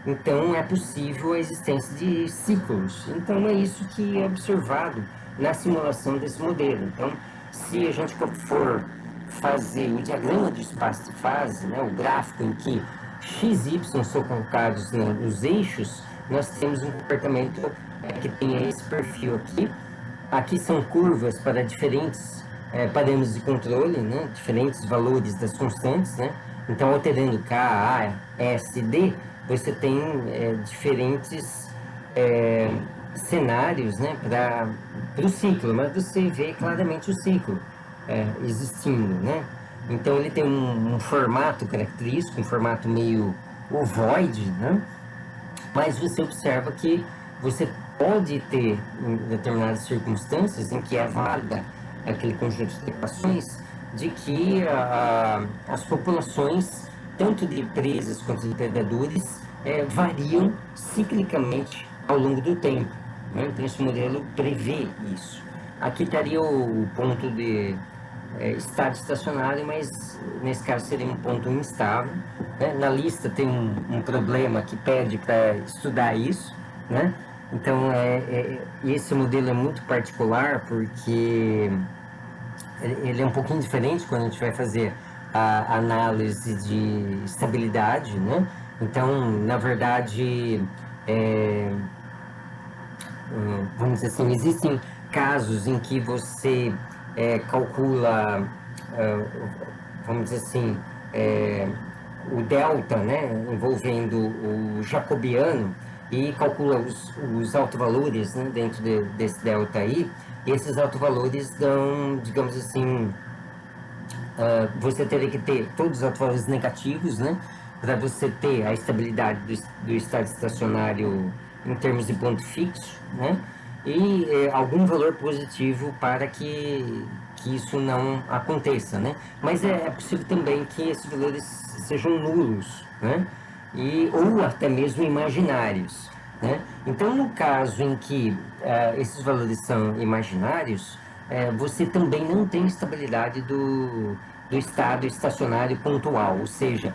então é possível a existência de ciclos. Então é isso que é observado na simulação desse modelo. Então, se a gente for fazer o diagrama do espaço de fase, né, o gráfico em que x e y são colocados nos eixos, nós temos um comportamento que tem esse perfil aqui. Aqui são curvas para diferentes parâmetros de controle, né? Diferentes valores das constantes, né? Então, alterando K, A, S, D, você tem diferentes cenários, né? Para o ciclo, mas você vê claramente o ciclo existindo, né? Então, ele tem um formato característico, um formato meio ovoide, né? Mas você observa que você pode ter, em determinadas circunstâncias, em que é válida aquele conjunto de equações, de que as populações, tanto de presas quanto de predadores, variam ciclicamente ao longo do tempo, né? Então, esse modelo prevê isso. Aqui estaria o ponto de estado estacionário, mas nesse caso seria um ponto instável, né? Na lista tem um problema que pede para estudar isso, né? Então, esse modelo é muito particular porque ele é um pouquinho diferente quando a gente vai fazer a análise de estabilidade, né? Então, na verdade, vamos dizer assim, existem casos em que você calcula, vamos dizer assim, o delta, né, envolvendo o jacobiano, e calcula os autovalores, né, dentro desse delta aí, e esses autovalores dão, digamos assim, você teria que ter todos os autovalores negativos, né, para você ter a estabilidade do estado estacionário em termos de ponto fixo, né, e algum valor positivo para que isso não aconteça, né? Mas é possível também que esses valores sejam nulos, né? Ou até mesmo imaginários, né? Então, no caso em que esses valores são imaginários, você também não tem estabilidade do estado estacionário pontual, ou seja,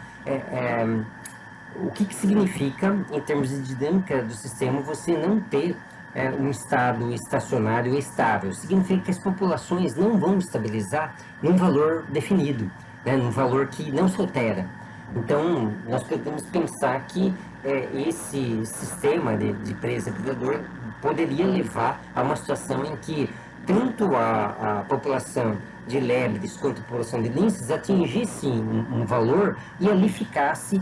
o que significa, em termos de dinâmica do sistema, você não ter um estado estacionário estável? Significa que as populações não vão estabilizar num valor definido, né, num valor que não se altera. Então, nós podemos pensar que esse sistema de presa-predador poderia levar a uma situação em que tanto a população de lebres quanto a população de linces atingisse um valor e ali ficasse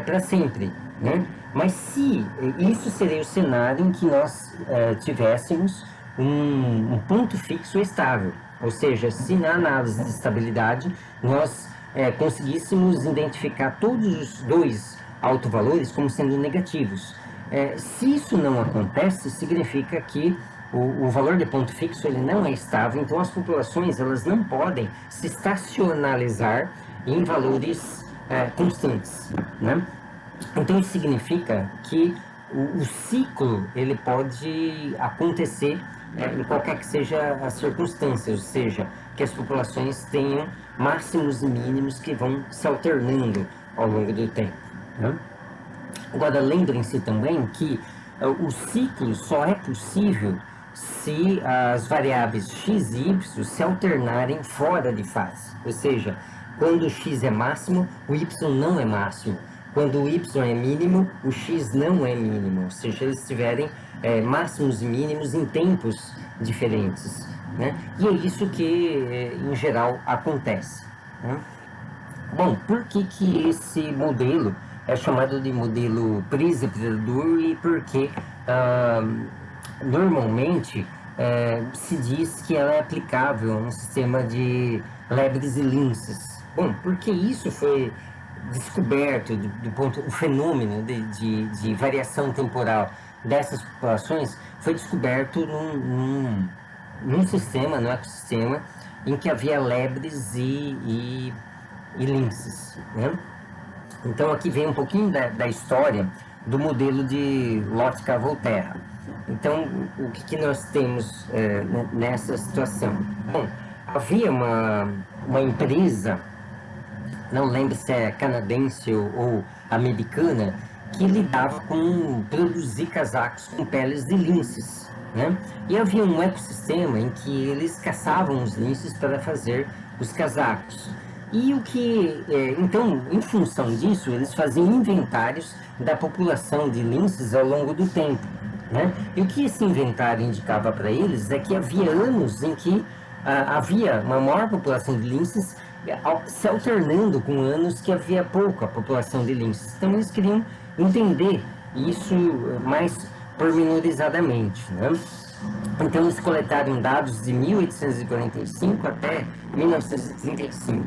para sempre, né? Mas se isso seria o cenário em que nós tivéssemos um ponto fixo estável. Ou seja, se na análise de estabilidade nós conseguíssemos identificar todos os dois autovalores como sendo negativos. Se isso não acontece, significa que o valor de ponto fixo ele não é estável, então as populações elas não podem se estacionalizar em valores constantes, né? Então isso significa que o ciclo ele pode acontecer em qualquer que seja as circunstâncias, ou seja, que as populações tenham máximos e mínimos que vão se alternando ao longo do tempo, né? Agora, lembrem-se também que o ciclo só é possível se as variáveis x e y se alternarem fora de fase. Ou seja, quando o x é máximo, o y não é máximo. Quando o y é mínimo, o x não é mínimo. Ou seja, eles tiverem máximos e mínimos em tempos diferentes, né? E é isso que, em geral, acontece, né? Bom, por que esse modelo é chamado de modelo Price-Predador e porque normalmente se diz que ela é aplicável a um sistema de Leibniz e Linces? Bom, porque isso foi descoberto o fenômeno de variação temporal dessas populações foi descoberto num sistema, no ecossistema, em que havia Leibniz e Linces, né? Então aqui vem um pouquinho da história do modelo de Lotka-Volterra. Então o que nós temos nessa situação? Bom, havia uma empresa, não lembro se é canadense ou americana, que lidava com produzir casacos com peles de linces, né? E havia um ecossistema em que eles caçavam os linces para fazer os casacos. E então, em função disso, eles faziam inventários da população de linces ao longo do tempo, né? E o que esse inventário indicava para eles é que havia anos em que havia uma maior população de linces se alternando com anos que havia pouca população de linces. Então, eles queriam entender isso mais pormenorizadamente, né? Então, eles coletaram dados de 1845 até 1935.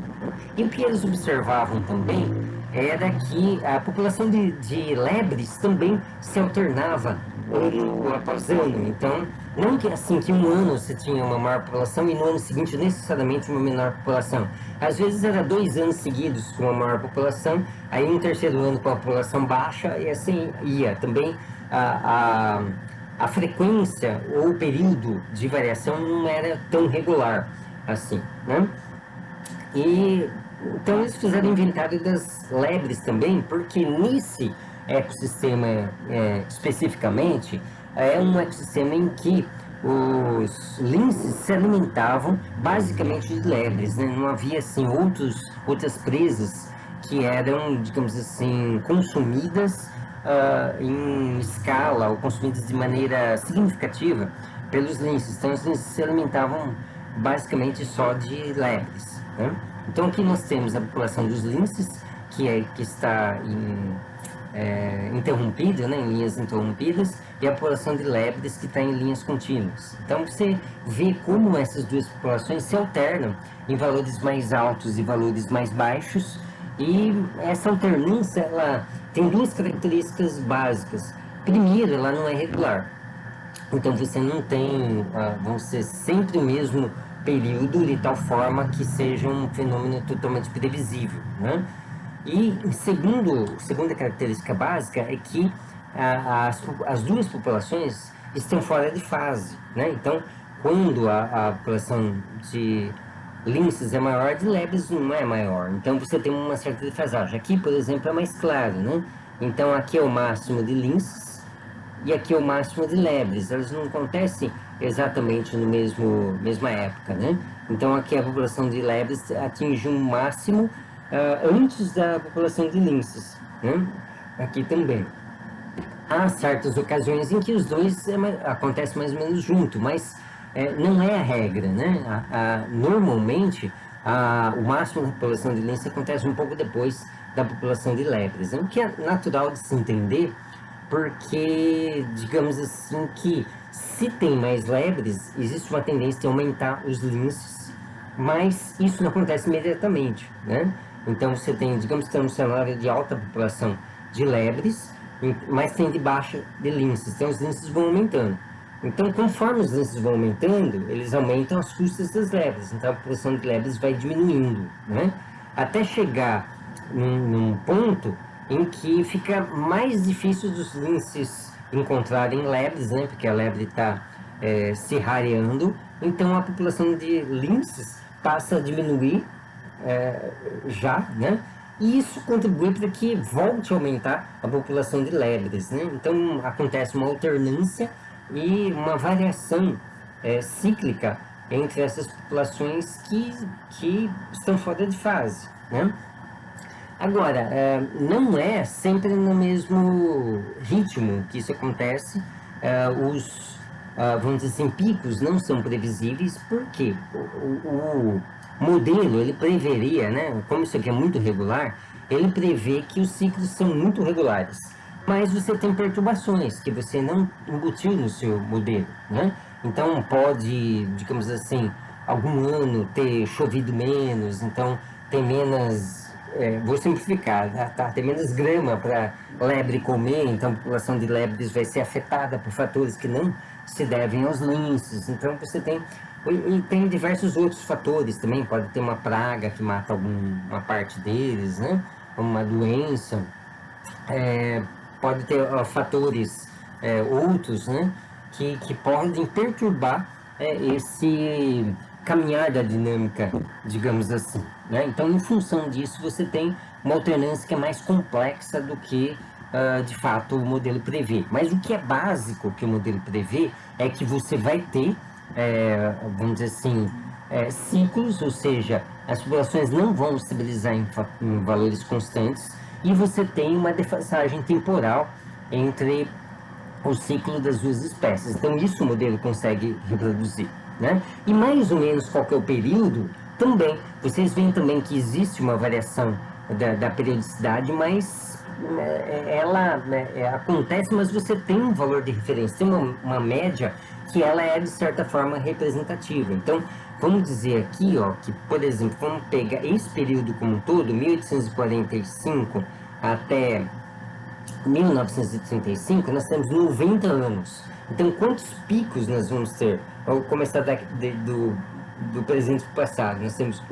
E o que eles observavam também era que a população de lebres também se alternava ano após ano. Então, não que assim que um ano você tinha uma maior população e no ano seguinte necessariamente uma menor população. Às vezes era 2 anos seguidos com uma maior população, aí um terceiro ano com a população baixa e assim ia. Também a frequência ou o período de variação não era tão regular assim, né? E então eles fizeram inventário das lebres também, porque nesse ecossistema especificamente é um ecossistema em que os linces se alimentavam basicamente de lebres, né? Não havia assim outras presas que eram, digamos assim, consumidas em escala ou consumidas de maneira significativa pelos linces. Então, os linces se alimentavam basicamente só de lebres, né? Então, aqui nós temos a população dos linces, que está interrompida, né, em linhas interrompidas, e a população de lebres, que está em linhas contínuas. Então, você vê como essas duas populações se alternam em valores mais altos e valores mais baixos, e essa alternância ela tem 2 características básicas. Primeiro, ela não é regular. Então você não tem, vão ser sempre o mesmo período de tal forma que seja um fenômeno totalmente previsível, né? E segunda característica básica é que as duas populações estão fora de fase, né? Então, quando a população de linces é maior, de lebres não é maior. Então você tem uma certa defasagem. Aqui, por exemplo, é mais claro, né? Então aqui é o máximo de linces e aqui é o máximo de lebres. Elas não acontecem exatamente no mesma época, né? Então aqui a população de lebres atinge um máximo antes da população de linces, né? Aqui também. Há certas ocasiões em que os dois acontecem mais ou menos junto, mas não é a regra, né? Normalmente, o máximo da população de lince acontece um pouco depois da população de lebres, o que é natural de se entender, porque, digamos assim, que se tem mais lebres, existe uma tendência a aumentar os linces, mas isso não acontece imediatamente, né? Então você tem, digamos que está um cenário de alta população de lebres, mas tem de baixa de linces, então os linces vão aumentando. Então, conforme os linces vão aumentando, eles aumentam as custas das lebres, então a população de lebres vai diminuindo, né? Até chegar num ponto em que fica mais difícil dos linces encontrarem lebres, né? Porque a lebre está se rareando, então a população de linces passa a diminuir já, né? E isso contribui para que volte a aumentar a população de lebres, né? Então acontece uma alternância e uma variação cíclica entre essas populações que estão fora de fase, né? Agora, não é sempre no mesmo ritmo que isso acontece. Vamos dizer assim, picos não são previsíveis, porque o modelo, ele preveria, né, como isso aqui é muito regular, ele prevê que os ciclos são muito regulares. Mas você tem perturbações que você não embutiu no seu modelo, né? Então, pode, digamos assim, algum ano ter chovido menos, então tem menos vou simplificar, tem menos grama para lebre comer, então a população de lebres vai ser afetada por fatores que não se devem aos linces. Então você tem, e tem diversos outros fatores também, pode ter uma praga que mata alguma parte deles, né? Uma doença, pode ter fatores outros, né? Que podem perturbar esse caminhar da dinâmica, digamos assim, né? Então, em função disso, você tem uma alternância que é mais complexa do que, de fato, o modelo prevê. Mas o que é básico que o modelo prevê é que você vai ter, vamos dizer assim, ciclos, ou seja, as populações não vão estabilizar em valores constantes e você tem uma defasagem temporal entre o ciclo das duas espécies. Então, isso o modelo consegue reproduzir, né? E mais ou menos qual que é o período, também. Vocês veem também que existe uma variação da periodicidade, mas ela acontece, mas você tem um valor de referência, tem uma média que ela é, de certa forma, representativa. Então, vamos dizer aqui, ó, que, por exemplo, vamos pegar esse período como um todo, 1845 até 1935, nós temos 90 anos. Então, quantos picos nós vamos ter? Vamos começar do presente para o passado. Nós temos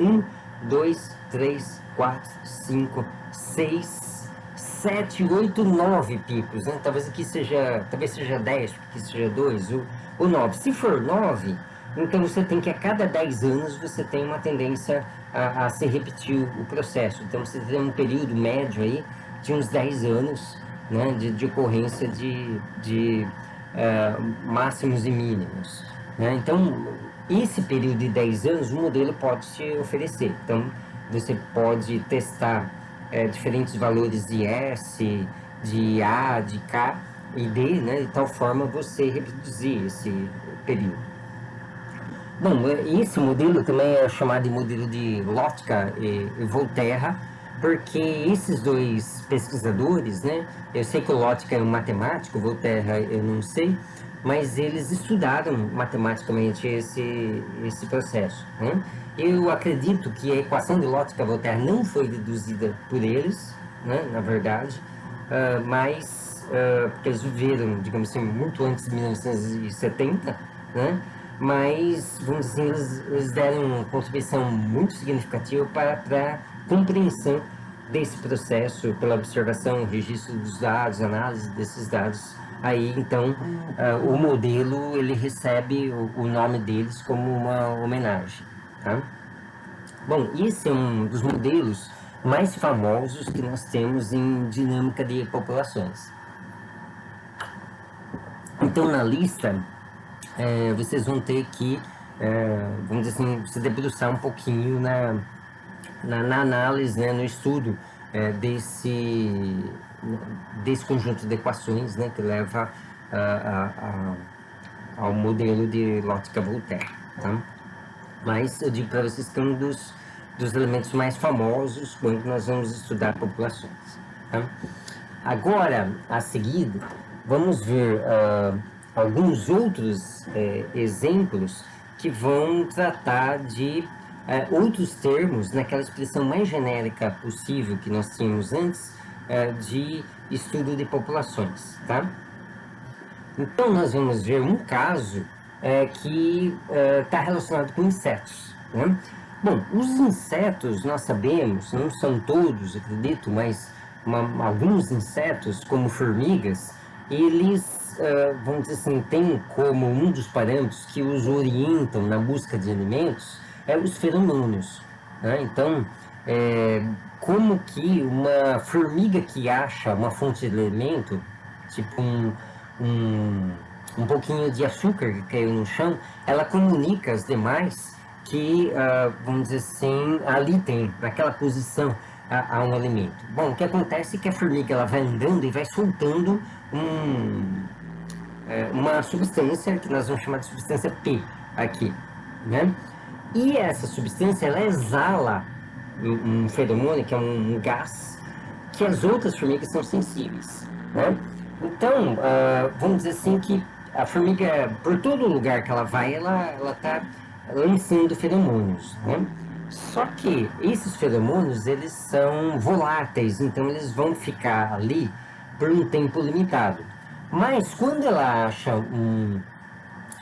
9 picos, né? Talvez seja 10, porque seja 2 ou 9. Se for 9, então você tem que a cada 10 anos você tem uma tendência a se repetir o processo. Então você tem um período médio aí de uns 10 anos, né, de ocorrência de máximos e mínimos, né? Então, esse período de 10 anos, o modelo pode te oferecer. Então, você pode testar diferentes valores de S, de A, de K e D, né, de tal forma você reproduzir esse período. Bom, esse modelo também é chamado de modelo de Lotka e Volterra, porque esses dois pesquisadores, né, eu sei que o Lotka é um matemático, o Volterra eu não sei, mas eles estudaram matematicamente esse processo, né? Eu acredito que a equação de Lotka-Volterra não foi deduzida por eles, né, na verdade, mas porque eles viveram, digamos assim, muito antes de 1970, né? Mas, vamos dizer, eles deram uma contribuição muito significativa para a compreensão desse processo, pela observação, registro dos dados, análise desses dados. Aí, então, o modelo, ele recebe o nome deles como uma homenagem, tá? Bom, esse é um dos modelos mais famosos que nós temos em dinâmica de populações. Então, na lista, vocês vão ter que, vamos dizer assim, se debruçar um pouquinho na análise, né, no estudo desse conjunto de equações, né, que leva ao modelo de Lotka-Volterra, tá? Mas eu digo para vocês que é um dos elementos mais famosos quando nós vamos estudar populações, tá? Agora, a seguir, vamos ver alguns outros exemplos que vão tratar de outros termos naquela expressão mais genérica possível que nós tínhamos antes de estudo de populações, tá? Então, nós vamos ver um caso que está relacionado com insetos, né? Bom, os insetos, nós sabemos, não são todos, acredito, mas alguns insetos, como formigas, eles, vamos dizer assim, têm como um dos parâmetros que os orientam na busca de alimentos os feromônios, né? Então, como que uma formiga que acha uma fonte de alimento, tipo um pouquinho de açúcar que caiu no chão, ela comunica às demais que, vamos dizer assim, ali tem, naquela posição, há um alimento. Bom, o que acontece é que a formiga ela vai andando e vai soltando uma substância que nós vamos chamar de substância P aqui, né? E essa substância ela exala um feromônio, que é um gás, que as outras formigas são sensíveis, né? Então, vamos dizer assim que a formiga, por todo lugar que ela vai, ela está lançando feromônios, né? Só que esses feromônios, eles são voláteis, então eles vão ficar ali por um tempo limitado. Mas quando ela acha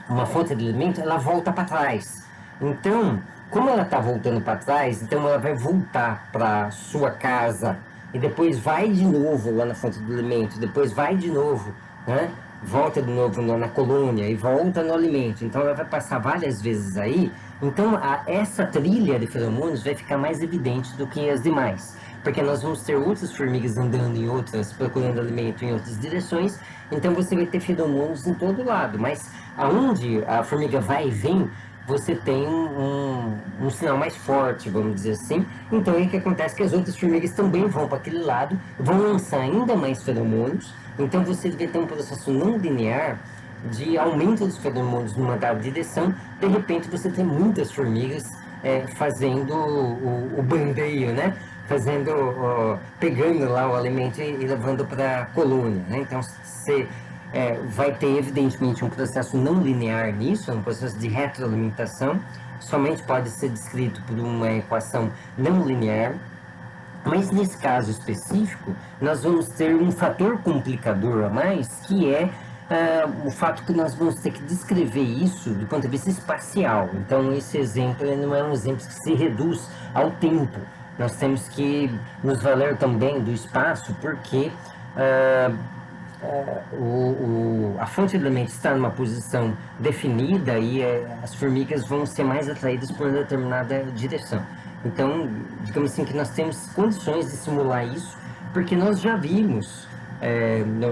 uma fonte de alimento, ela volta para trás. Então, como ela está voltando para trás, então ela vai voltar para sua casa e depois vai de novo lá na fonte do alimento, depois vai de novo, né? Volta de novo na colônia e volta no alimento. Então ela vai passar várias vezes aí. Então essa trilha de feromônios vai ficar mais evidente do que as demais, porque nós vamos ter outras formigas andando em outras, procurando alimento em outras direções. Então você vai ter feromônios em todo lado, mas aonde a formiga vai e vem, você tem um sinal mais forte, vamos dizer assim. Então é que acontece que as outras formigas também vão para aquele lado, vão lançar ainda mais feromônios. Então você vai ter um processo não linear de aumento dos feromônios numa dada direção. De repente você tem muitas formigas fazendo o bandeio, né? Pegando lá o alimento e levando para a colônia, né? Então você vai ter evidentemente um processo não linear nisso, um processo de retroalimentação, somente pode ser descrito por uma equação não linear. Mas nesse caso específico, nós vamos ter um fator complicador a mais, que é o fato que nós vamos ter que descrever isso do ponto de vista espacial. Então, esse exemplo não é um exemplo que se reduz ao tempo. Nós temos que nos valer também do espaço, porque a fonte de alimento está numa posição definida e as formigas vão ser mais atraídas por uma determinada direção. Então, digamos assim que nós temos condições de simular isso, porque nós já vimos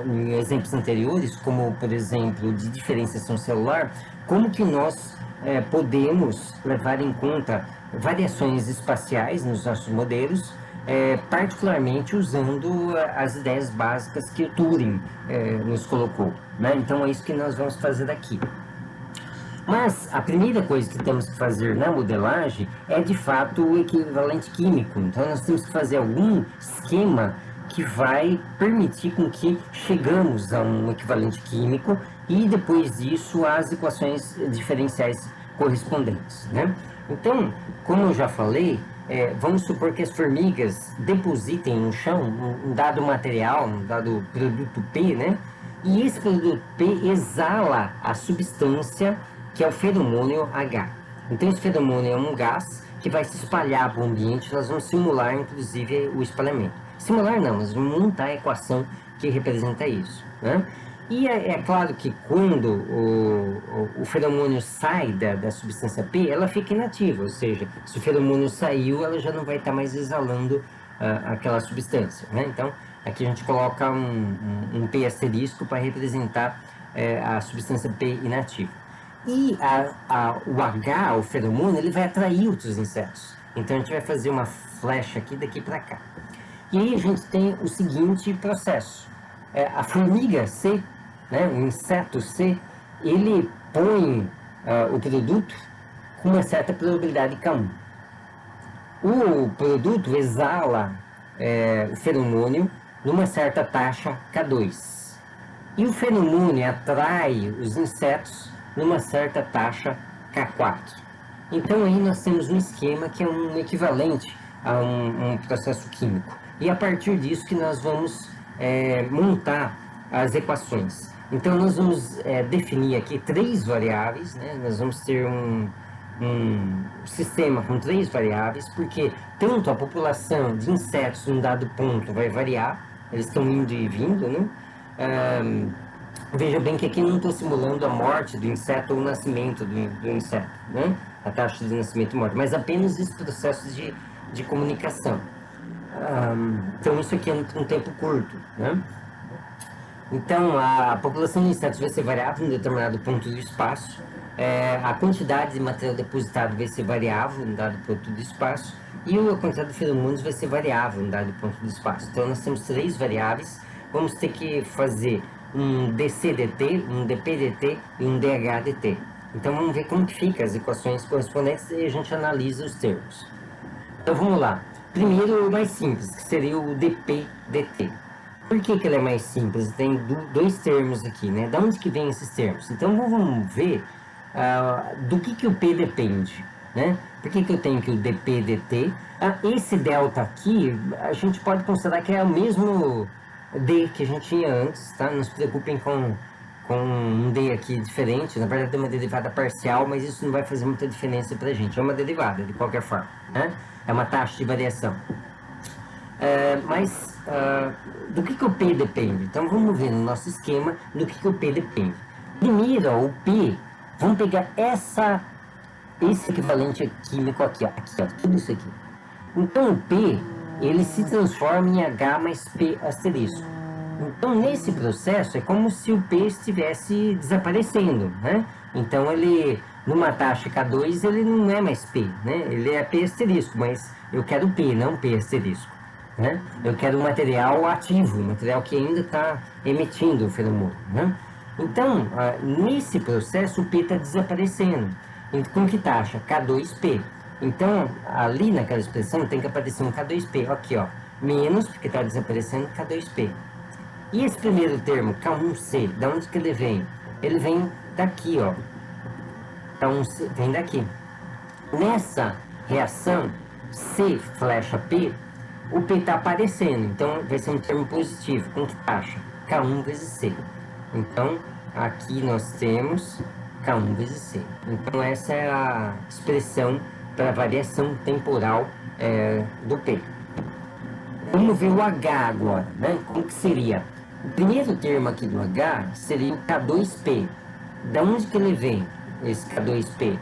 em exemplos anteriores, como por exemplo de diferenciação celular, como que nós podemos levar em conta variações espaciais nos nossos modelos, particularmente usando as ideias básicas que o Turing nos colocou, né? Então é isso que nós vamos fazer aqui. Mas a primeira coisa que temos que fazer na modelagem é de fato o equivalente químico. Então nós temos que fazer algum esquema que vai permitir com que chegamos a um equivalente químico e depois disso as equações diferenciais correspondentes, né? Então, como eu já falei, vamos supor que as formigas depositem no chão um dado material, um dado produto P, né? E esse produto P exala a substância que é o feromônio H. Então esse feromônio é um gás que vai se espalhar para o ambiente. Nós vamos simular inclusive o espalhamento. Simular não, nós vamos montar a equação que representa isso, né? E é claro que quando o feromônio sai da substância P, ela fica inativa, ou seja, se o feromônio saiu, ela já não vai estar mais exalando aquela substância, né? Então aqui a gente coloca um P asterisco para representar a substância P inativa. E o H, o feromônio, ele vai atrair outros insetos. Então a gente vai fazer uma flecha aqui daqui para cá. E aí a gente tem o seguinte processo. A formiga C, né, o inseto C, ele põe o produto com uma certa probabilidade K1. O produto exala o feromônio numa certa taxa K2. E o feromônio atrai os insetos numa certa taxa K4. Então aí nós temos um esquema que é um equivalente a um processo químico. E a partir disso que nós vamos montar as equações. Então nós vamos definir aqui 3 variáveis, né? Nós vamos ter um sistema com 3 variáveis, porque tanto a população de insetos em um dado ponto vai variar, eles estão indo e vindo, né? Veja bem que aqui não estou simulando a morte do inseto ou o nascimento do inseto, né? A taxa de nascimento e morte, mas apenas esse processo de comunicação. Então isso aqui é um tempo curto, né? Então a população de insetos vai ser variável em um determinado ponto do espaço, a quantidade de material depositado vai ser variável em um dado ponto do espaço e a quantidade de feromônios vai ser variável em um dado ponto do espaço. Então nós temos 3 variáveis, vamos ter que fazer um dCdt, um dPdt e um dHdt. Então vamos ver como que fica as equações correspondentes e a gente analisa os termos. Então vamos lá. Primeiro o mais simples, que seria o dPdt. Por que ele é mais simples? Tem 2 termos aqui, né? Da onde que vem esses termos? Então vamos ver do que o P depende, né? Por que eu tenho aqui o dPdt? Esse delta aqui, a gente pode considerar que é o mesmo D que a gente tinha antes, tá? Não se preocupem com um D aqui diferente, na verdade é uma derivada parcial, mas isso não vai fazer muita diferença pra gente, é uma derivada de qualquer forma, né? É uma taxa de variação. Do que o P depende? Então vamos ver no nosso esquema do que o P depende. Primeiro, ó, o P, vamos pegar esse equivalente químico aqui, ó, tudo isso aqui. Então o P, ele se transforma em H mais P asterisco. Então nesse processo é como se o P estivesse desaparecendo, né? Então ele, numa taxa K2, ele não é mais P, né? Ele é P asterisco, mas eu quero P, não P asterisco, né? Eu quero um material ativo, um material que ainda está emitindo o feromônio, né? Então, nesse processo o P está desaparecendo. Com que taxa? K2P. Então, ali naquela expressão tem que aparecer um K2P, aqui ó, menos, porque está desaparecendo, K2P. E esse primeiro termo, K1C, da onde que ele vem? Ele vem daqui, ó. K1C vem daqui. Nessa reação, C flecha P, o P está aparecendo, então vai ser um termo positivo. Com que taxa? K1 vezes C. Então, aqui nós temos K1 vezes C. Então, essa é a expressão para a variação temporal do P. Vamos ver o H agora, né? Como que seria? O primeiro termo aqui do H seria o K2P. Da onde que ele vem, esse K2P?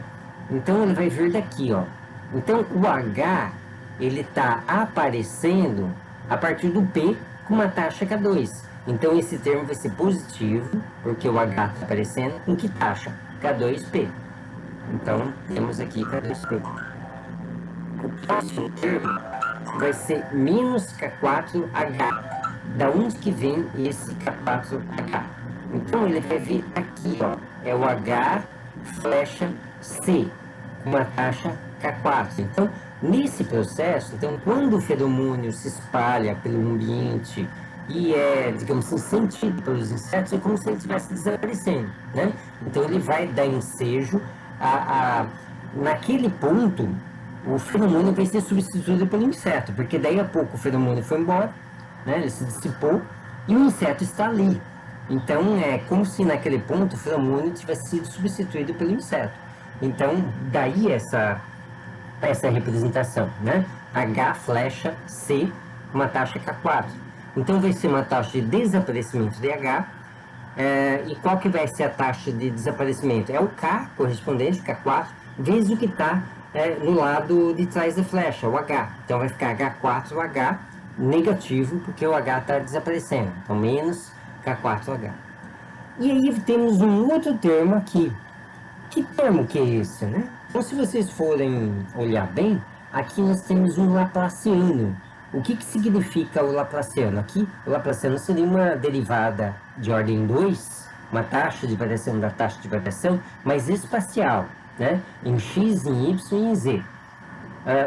Então, ele vai vir daqui, ó. Então, o H, ele está aparecendo a partir do P com uma taxa K2. Então, esse termo vai ser positivo, porque o H está aparecendo com que taxa? K2P. Então, temos aqui K2P. O próximo termo vai ser menos K4H. Da onde que vem esse K4H? Então, ele vai vir aqui, ó. É o H flecha C, com uma taxa K4. Então, nesse processo, então, quando o feromônio se espalha pelo ambiente e digamos assim, sentido pelos insetos, é como se ele estivesse desaparecendo, né? Então, ele vai dar ensejo naquele ponto, o feromônio vai ser substituído pelo inseto, porque daí a pouco o feromônio foi embora, né? Ele se dissipou e o inseto está ali. Então, é como se naquele ponto o feromônio tivesse sido substituído pelo inseto. Então, daí essa representação, né? H flecha C, uma taxa K4. Então, vai ser uma taxa de desaparecimento de H. E qual que vai ser a taxa de desaparecimento? É o K correspondente, K4, vezes o que está no lado de trás da flecha, o H. Então, vai ficar H4H negativo, porque o H está desaparecendo. Então, menos K4H. E aí temos um outro termo aqui. Que termo que é esse, né? Então, se vocês forem olhar bem, aqui nós temos um Laplaciano. O que significa o Laplaciano? Aqui, o Laplaciano seria uma derivada de ordem 2, uma taxa de variação da taxa de variação, mas espacial, né? Em x, em y e em z.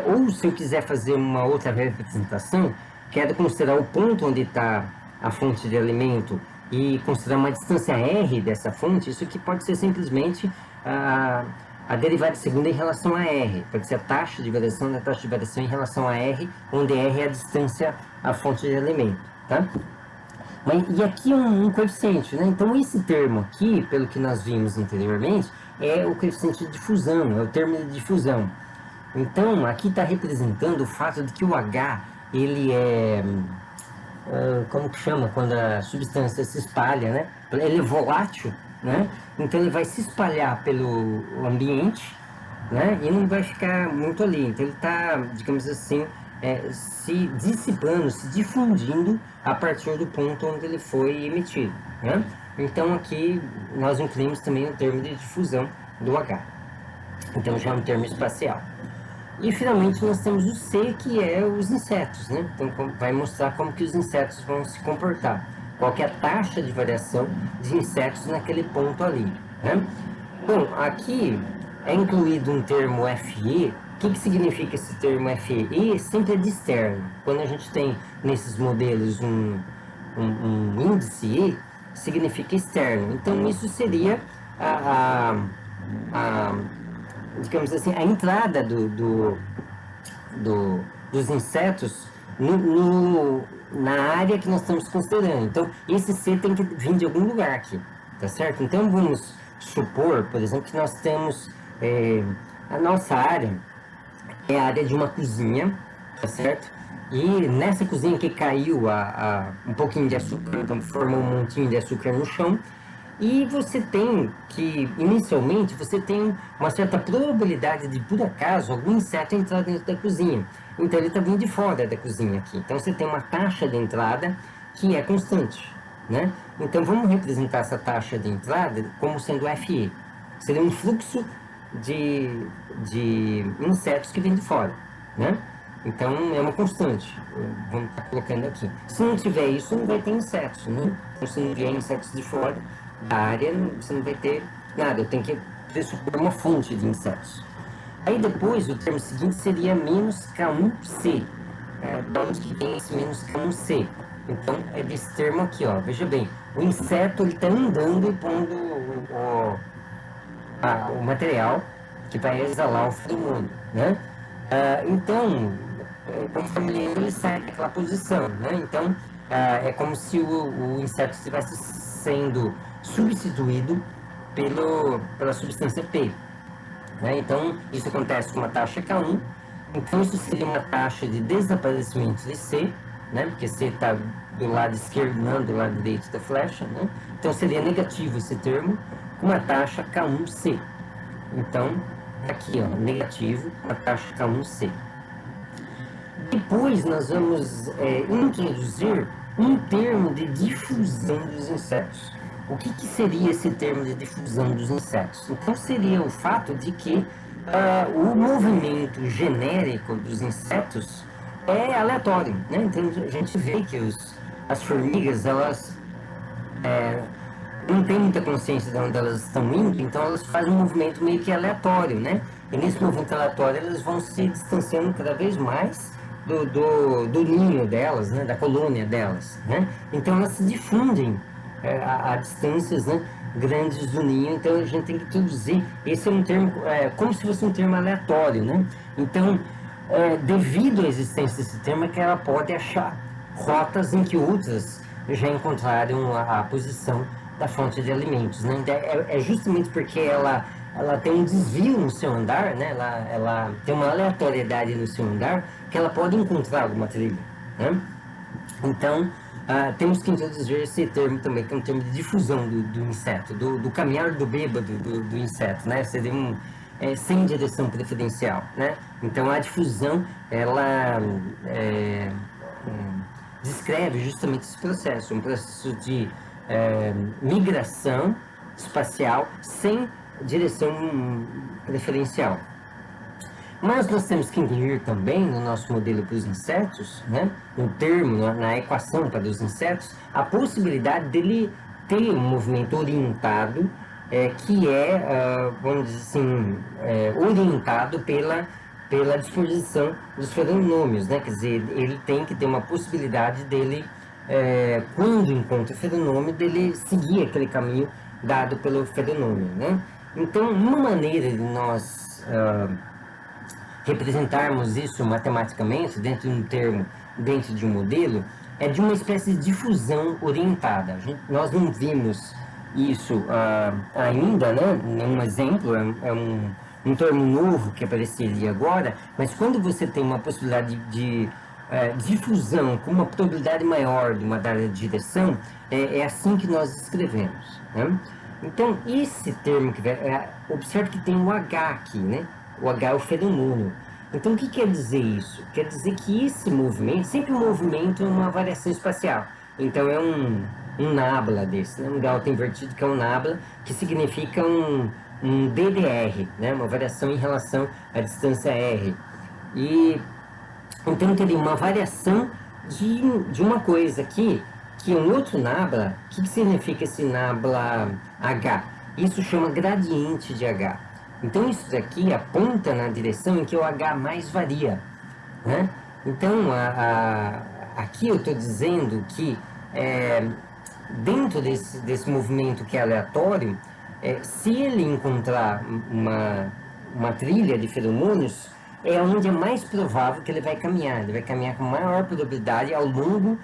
Ou, se eu quiser fazer uma outra representação, quero considerar o ponto onde está a fonte de alimento e considerar uma distância r dessa fonte, isso aqui pode ser simplesmente a derivada segunda em relação a r, pode ser a taxa de variação da taxa de variação em relação a r, onde r é a distância à fonte de elemento, tá? E aqui um coeficiente, né? Então esse termo aqui, pelo que nós vimos anteriormente, é o coeficiente de difusão, é o termo de difusão. Então aqui está representando o fato de que o H, ele é, como que chama, quando a substância se espalha, né? Ele é volátil, né? Então ele vai se espalhar pelo ambiente, né? E não vai ficar muito ali. Então ele está, digamos assim, se dissipando, se difundindo a partir do ponto onde ele foi emitido, né? Então aqui nós incluímos também o termo de difusão do H. Então já é um termo espacial. E finalmente nós temos o C, que é os insetos, né? Então vai mostrar como que os insetos vão se comportar. Qual que é a taxa de variação de insetos naquele ponto ali, né? Bom, aqui é incluído um termo FE. O que significa esse termo FE? E sempre é de externo. Quando a gente tem nesses modelos um índice E, significa externo. Então isso seria digamos assim, a entrada dos insetos na área que nós estamos considerando. Então, esse C tem que vir de algum lugar aqui, tá certo? Então, vamos supor, por exemplo, que nós temos a nossa área é a área de uma cozinha, tá certo? E nessa cozinha que caiu um pouquinho de açúcar, então formou um montinho de açúcar no chão. E você tem que, inicialmente, você tem uma certa probabilidade de, por acaso, algum inseto entrar dentro da cozinha. Então, ele está vindo de fora da cozinha aqui. Então, você tem uma taxa de entrada que é constante, né? Então, vamos representar essa taxa de entrada como sendo FE. Seria um fluxo de insetos que vem de fora, né? Então, é uma constante. Vamos estar colocando aqui. Se não tiver isso, não vai ter insetos, né? Então, se não vier insetos de fora da área, você não vai ter nada. Eu tenho que pressupor uma fonte de insetos. Aí depois, o termo seguinte seria menos K1C. Da onde que tem esse menos K1C? Então, é desse termo aqui, ó. Veja bem, o inseto está andando e pondo o material que vai exalar o feromônio, né? Então, conforme ele sai daquela posição, né? Então, é como se o inseto estivesse sendo substituído pela substância P, né? Então, isso acontece com uma taxa K1. Então, isso seria uma taxa de desaparecimento de C, né? Porque C está do lado esquerdo, não do lado direito da flecha, né? Então, seria negativo esse termo, com uma taxa K1C. Então, aqui, ó, negativo, uma taxa K1C. Depois, nós vamos introduzir um termo de difusão dos insetos. O que seria esse termo de difusão dos insetos? Então, seria o fato de que o movimento genérico dos insetos é aleatório, né? Então, a gente vê que as formigas, elas não têm muita consciência de onde elas estão indo, então elas fazem um movimento meio que aleatório, né? E nesse movimento aleatório, elas vão se distanciando cada vez mais do ninho delas, né? Da colônia delas, né? Então, elas se difundem a distâncias, né, grandes do ninho. Então a gente tem que introduzir, esse é um termo, como se fosse um termo aleatório, né? Então, devido à existência desse termo, é que ela pode achar rotas em que outras já encontraram a posição da fonte de alimentos, né? Então, é justamente porque ela tem um desvio no seu andar, né? Ela tem uma aleatoriedade no seu andar, que ela pode encontrar alguma trilha, né? Então, temos que introduzir esse termo também, que é um termo de difusão do inseto, do caminhar do bêbado do inseto, né? Seria sem direção preferencial, né? Então, a difusão, ela descreve justamente esse processo, um processo de migração espacial sem direção preferencial. Mas nós temos que incluir também no nosso modelo para os insetos, né, no termo, na equação para os insetos, a possibilidade dele ter um movimento orientado, que vamos dizer assim, orientado pela disposição dos feronômios, né? Quer dizer, ele tem que ter uma possibilidade dele quando encontra o fenômeno, dele seguir aquele caminho dado pelo fenômeno, né? Então, uma maneira de nós representarmos isso matematicamente, dentro de um termo, dentro de um modelo, é de uma espécie de difusão orientada. Nós não vimos isso ainda, né? Um exemplo, é um termo novo que apareceria agora, mas quando você tem uma possibilidade de difusão com uma probabilidade maior de uma dada direção, é assim que nós escrevemos, né? Então, esse termo, observe que tem o H aqui, né? O H é o fenômeno. Então, o que quer dizer isso? Quer dizer que esse movimento, sempre um movimento é uma variação espacial. Então, é um nabla desse, né? Um delta invertido, que é um nabla, que significa um DDR, né? Uma variação em relação à distância R. E, então, teria uma variação de uma coisa aqui, que é um outro nabla. O que significa esse nabla H? Isso chama gradiente de H. Então, isso daqui aponta na direção em que o H mais varia, né? Então, aqui eu estou dizendo que dentro desse movimento que é aleatório, se ele encontrar uma trilha de feromônios, é onde é mais provável que ele vai caminhar. Ele vai caminhar com maior probabilidade ao longo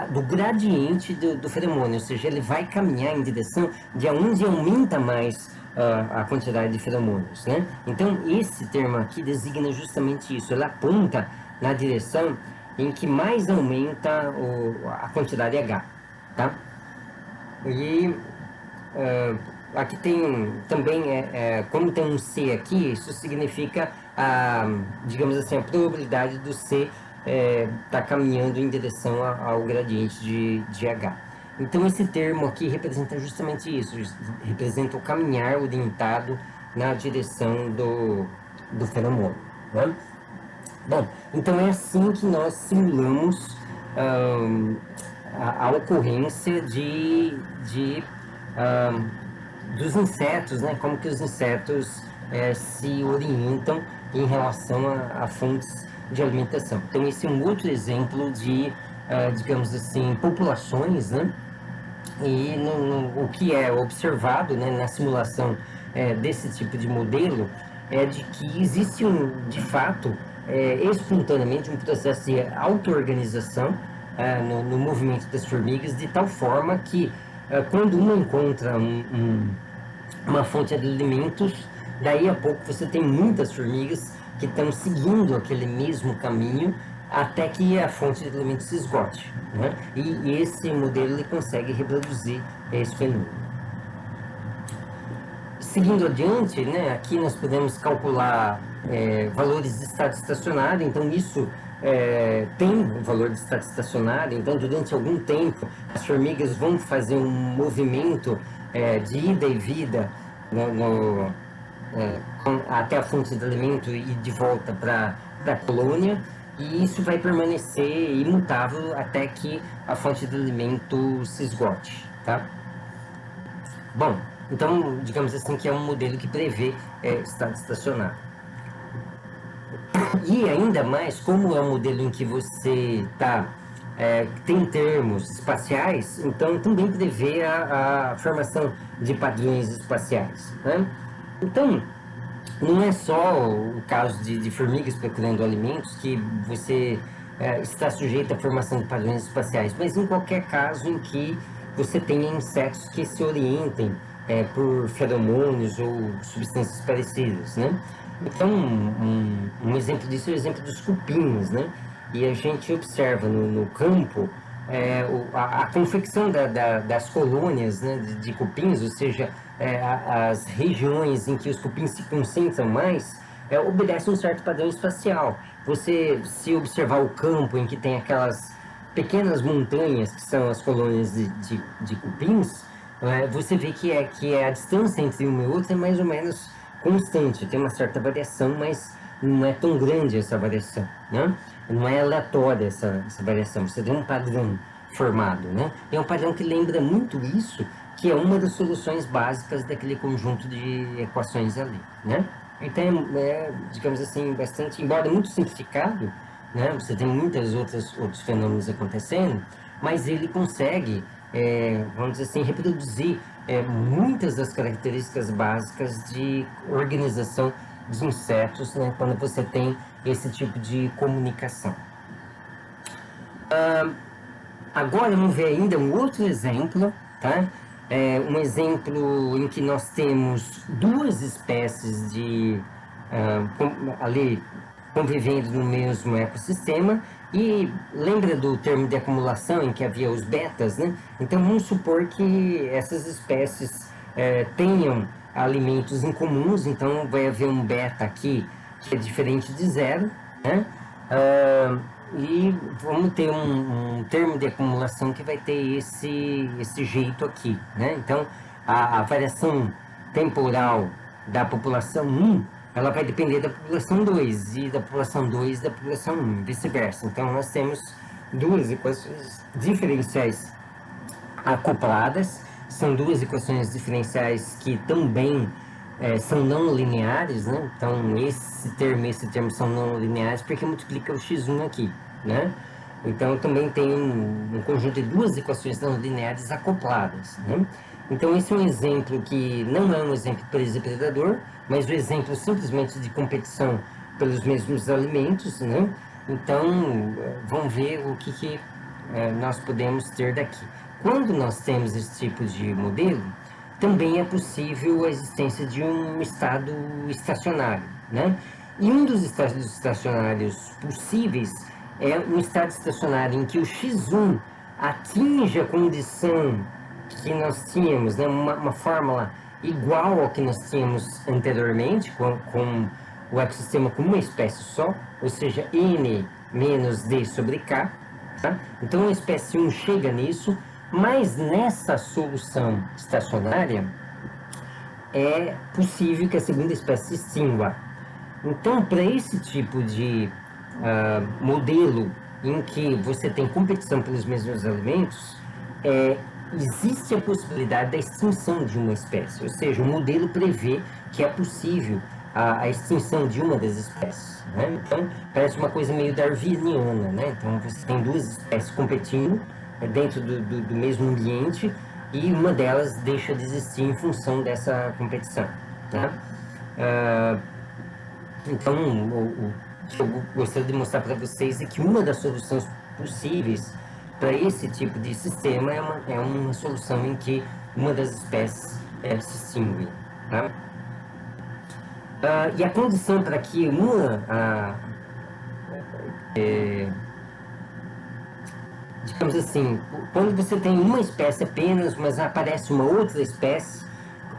do gradiente do feromônio, ou seja, ele vai caminhar em direção de onde aumenta mais a quantidade de feromônios, né? Então, esse termo aqui designa justamente isso. Ele aponta na direção em que mais aumenta a quantidade H, tá? E aqui tem também, como tem um C aqui, isso significa, digamos assim, a probabilidade do C estar caminhando em direção ao gradiente de H. Então, esse termo aqui representa justamente isso, representa o caminhar orientado na direção do feromônio, né? Bom, então é assim que nós simulamos a ocorrência dos insetos, né? Como que os insetos se orientam em relação a fontes de alimentação. Então, esse é um outro exemplo de, digamos assim, populações, né? E o que é observado, né, na simulação desse tipo de modelo é de que existe, de fato, espontaneamente um processo de auto-organização no movimento das formigas, de tal forma que quando uma encontra uma fonte de alimentos, daí a pouco você tem muitas formigas que estão seguindo aquele mesmo caminho até que a fonte de alimentos se esgote, né? E esse modelo ele consegue reproduzir esse fenômeno. Seguindo adiante, né, aqui nós podemos calcular valores de estado estacionário. Então isso tem um valor de estado estacionário. Então, durante algum tempo as formigas vão fazer um movimento de ida e vida até a fonte de alimento e de volta para a colônia, e isso vai permanecer imutável até que a fonte de alimento se esgote, tá? Bom, então, digamos assim que é um modelo que prevê estado estacionário. E ainda mais, como é um modelo em que você tem termos espaciais, então também prevê a formação de padrões espaciais, né? Então, não é só o caso de formigas procurando alimentos que você está sujeito à formação de padrões espaciais, mas em qualquer caso em que você tenha insetos que se orientem por feromônios ou substâncias parecidas, né? Então, um exemplo disso é o exemplo dos cupins, né? E a gente observa no campo a confecção das colônias, né, de cupins, ou seja, as regiões em que os cupins se concentram mais, obedecem um certo padrão espacial. Você, se observar o campo em que tem aquelas pequenas montanhas, que são as colônias de cupins, você vê que a distância entre uma e outra é mais ou menos constante, tem uma certa variação, mas não é tão grande essa variação, né? Não é aleatória essa variação, você tem um padrão formado, né? É um padrão que lembra muito isso, que é uma das soluções básicas daquele conjunto de equações ali, né? Então, digamos assim, bastante, embora muito simplificado, né? Você tem muitos outros fenômenos acontecendo, mas ele consegue, vamos dizer assim, reproduzir muitas das características básicas de organização de insetos, né, quando você tem esse tipo de comunicação. Agora vamos ver ainda um outro exemplo, tá? Um exemplo em que nós temos duas espécies ali convivendo no mesmo ecossistema. E lembra do termo de acumulação em que havia os betas, né? Então vamos supor que essas espécies tenham alimentos em comuns, então vai haver um beta aqui que é diferente de zero, né? E vamos ter um termo de acumulação que vai ter esse jeito aqui, né? Então, a variação temporal da população 1, ela vai depender da população 2, e da população 2 da população 1, vice-versa. Então, nós temos duas equações diferenciais acopladas, são duas equações diferenciais que também são não lineares, né? Então, esse termo e esse termo são não lineares porque multiplica o x1 aqui, né? Então, também tem um conjunto de duas equações não lineares acopladas, né? Então, esse é um exemplo que não é um exemplo presa e predador, mas um exemplo simplesmente de competição pelos mesmos alimentos, né? Então, vamos ver o que nós podemos ter daqui. Quando nós temos esse tipo de modelo, também é possível a existência de um estado estacionário, né? E um dos estados estacionários possíveis é um estado estacionário em que o x1 atinge a condição que nós tínhamos, né? Uma fórmula igual ao que nós tínhamos anteriormente, com o ecossistema como uma espécie só, ou seja, n menos d sobre k. Tá? Então a espécie 1 chega nisso, mas nessa solução estacionária é possível que a segunda espécie se extingua. Então, para esse tipo de modelo em que você tem competição pelos mesmos alimentos, existe a possibilidade da extinção de uma espécie, ou seja, o modelo prevê que é possível a extinção de uma das espécies, né? Então, parece uma coisa meio darwiniana, né? Então, você tem duas espécies competindo dentro do mesmo ambiente e uma delas deixa de existir em função dessa competição, tá? Então, o que eu gostaria de mostrar para vocês é que uma das soluções possíveis para esse tipo de sistema é uma solução em que uma das espécies se extingue, tá? E a condição para que digamos assim, quando você tem uma espécie apenas, mas aparece uma outra espécie,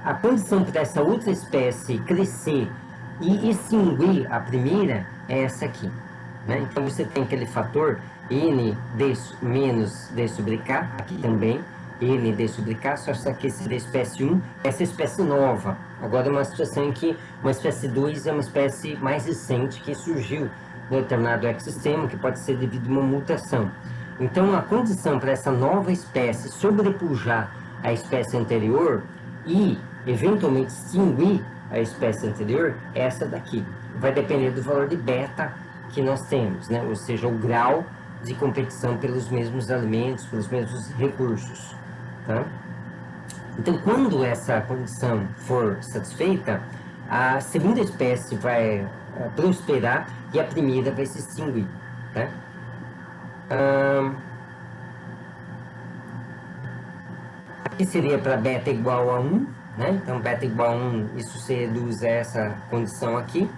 a condição para essa outra espécie crescer e extinguir a primeira é essa aqui, né? Então você tem aquele fator n menos d sobre k, aqui também, n d sobre k, só que esse da espécie 1, essa espécie nova. Agora é uma situação em que uma espécie 2 é uma espécie mais recente que surgiu no determinado ecossistema, que pode ser devido a uma mutação. Então a condição para essa nova espécie sobrepujar a espécie anterior e eventualmente extinguir a espécie anterior é essa daqui. Vai depender do valor de beta que nós temos, né? Ou seja, o grau de competição pelos mesmos alimentos, pelos mesmos recursos, tá? Então, quando essa condição for satisfeita, a segunda espécie vai prosperar e a primeira vai se extinguir, tá? Aqui seria para beta igual a 1, né? Então, beta igual a 1, isso se reduz a essa condição aqui.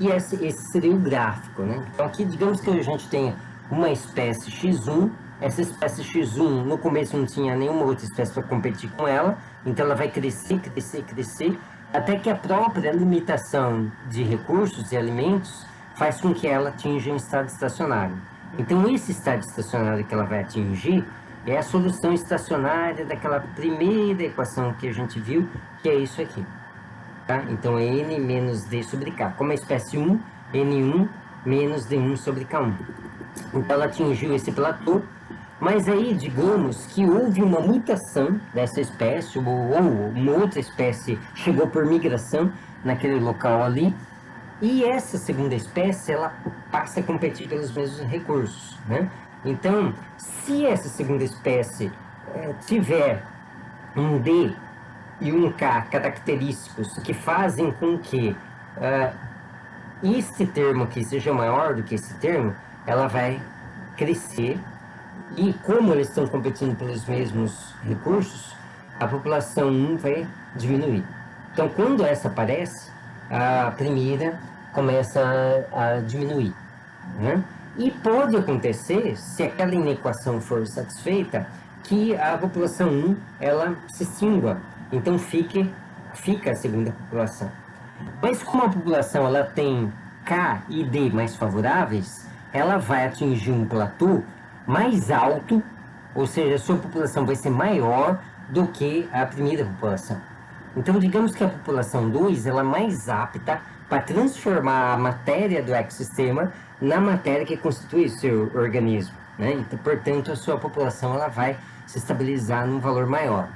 E esse seria o gráfico, né? Então, aqui, digamos que a gente tenha uma espécie x1, essa espécie x1 no começo não tinha nenhuma outra espécie para competir com ela, então ela vai crescer, crescer, crescer, até que a própria limitação de recursos e alimentos faz com que ela atinja um estado estacionário. Então esse estado estacionário que ela vai atingir é a solução estacionária daquela primeira equação que a gente viu, que é isso aqui. Tá? Então é n menos d sobre k. Como é a espécie 1, n1 menos d1 sobre k1. Então ela atingiu esse platô, mas aí digamos que houve uma mutação dessa espécie, ou uma outra espécie chegou por migração naquele local ali, e essa segunda espécie ela passa a competir pelos mesmos recursos, né? Então, se essa segunda espécie tiver um D e um K característicos que fazem com que este termo aqui seja maior do que esse termo, ela vai crescer. E como eles estão competindo pelos mesmos recursos, a população 1 vai diminuir. Então, quando essa aparece, a primeira começa a diminuir, né? E pode acontecer, se aquela inequação for satisfeita, que a população 1 ela se extingua. Então, fica a segunda população. Mas como a população ela tem K e D mais favoráveis, ela vai atingir um platô mais alto, ou seja, a sua população vai ser maior do que a primeira população. Então, digamos que a população 2 ela é mais apta para transformar a matéria do ecossistema na matéria que constitui o seu organismo, né? Então, portanto, a sua população ela vai se estabilizar num valor maior.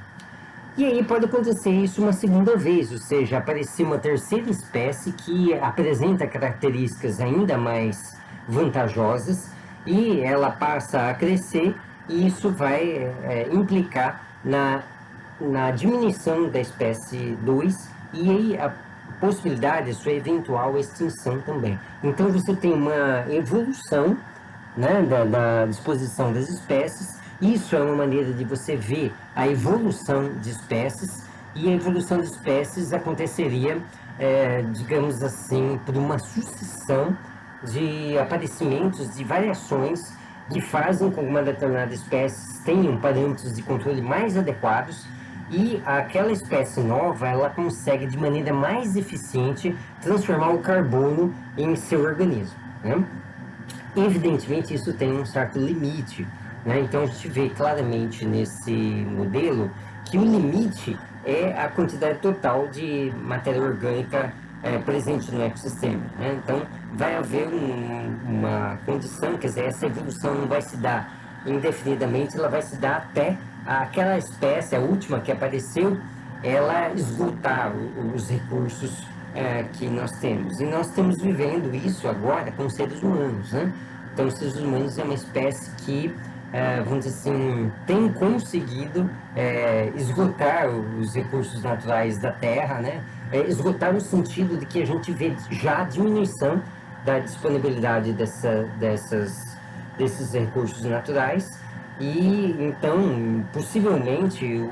E aí pode acontecer isso uma segunda vez, ou seja, aparecer uma terceira espécie que apresenta características ainda mais vantajosas e ela passa a crescer e isso vai implicar na diminuição da espécie 2 e aí a possibilidade de sua eventual extinção também. Então você tem uma evolução, né, da disposição das espécies. Isso é uma maneira de você ver a evolução de espécies, e a evolução de espécies aconteceria, digamos assim, por uma sucessão de aparecimentos, de variações que fazem com que uma determinada espécie tenha parâmetros de controle mais adequados e aquela espécie nova ela consegue de maneira mais eficiente transformar o carbono em seu organismo, né? Evidentemente isso tem um certo limite, né? Então a gente vê claramente nesse modelo que o limite é a quantidade total de matéria orgânica presente no ecossistema, né? Então vai haver uma condição, quer dizer, essa evolução não vai se dar indefinidamente, ela vai se dar até aquela espécie, a última que apareceu, ela esgotar os recursos que nós temos. E nós estamos vivendo isso agora com os seres humanos, né? Então, os seres humanos é uma espécie que, vamos dizer assim, tem conseguido esgotar os recursos naturais da Terra, né? Esgotar no sentido de que a gente vê já a diminuição da disponibilidade desses recursos naturais e, então, possivelmente,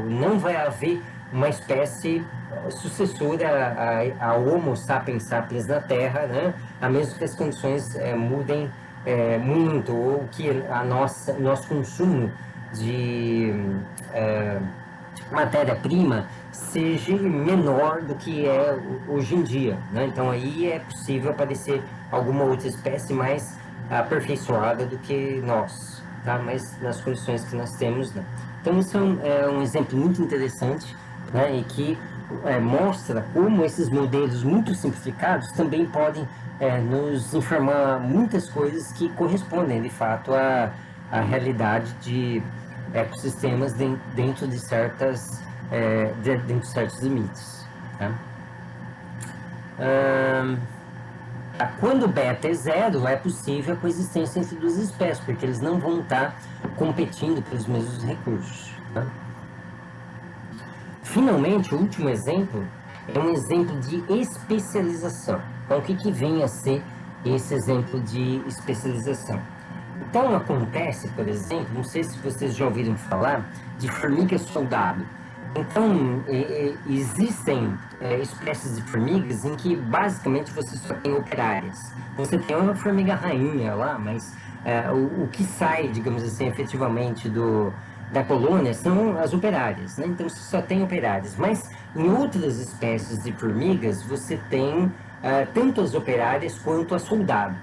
não vai haver uma espécie sucessora ao Homo sapiens sapiens na Terra, né? A menos que as condições mudem muito, ou que nosso consumo de matéria-prima seja menor do que é hoje em dia, né? Então aí é possível aparecer alguma outra espécie mais aperfeiçoada do que nós, tá? Mas nas condições que nós temos, não. Então isso é um exemplo muito interessante, né? E que mostra como esses modelos muito simplificados também podem nos informar muitas coisas que correspondem de fato à realidade de ecossistemas dentro de certos limites, tá? Quando beta é zero, é possível a coexistência entre duas espécies, porque eles não vão estar competindo pelos mesmos recursos, tá? Finalmente, o último exemplo é um exemplo de especialização. Então, o que vem a ser esse exemplo de especialização? Então, acontece, por exemplo, não sei se vocês já ouviram falar de formiga soldado. Então, existem espécies de formigas em que, basicamente, você só tem operárias. Você tem uma formiga rainha lá, mas o que sai, digamos assim, efetivamente da colônia são as operárias, né? Então, você só tem operárias. Mas, em outras espécies de formigas, você tem tanto as operárias quanto a soldado.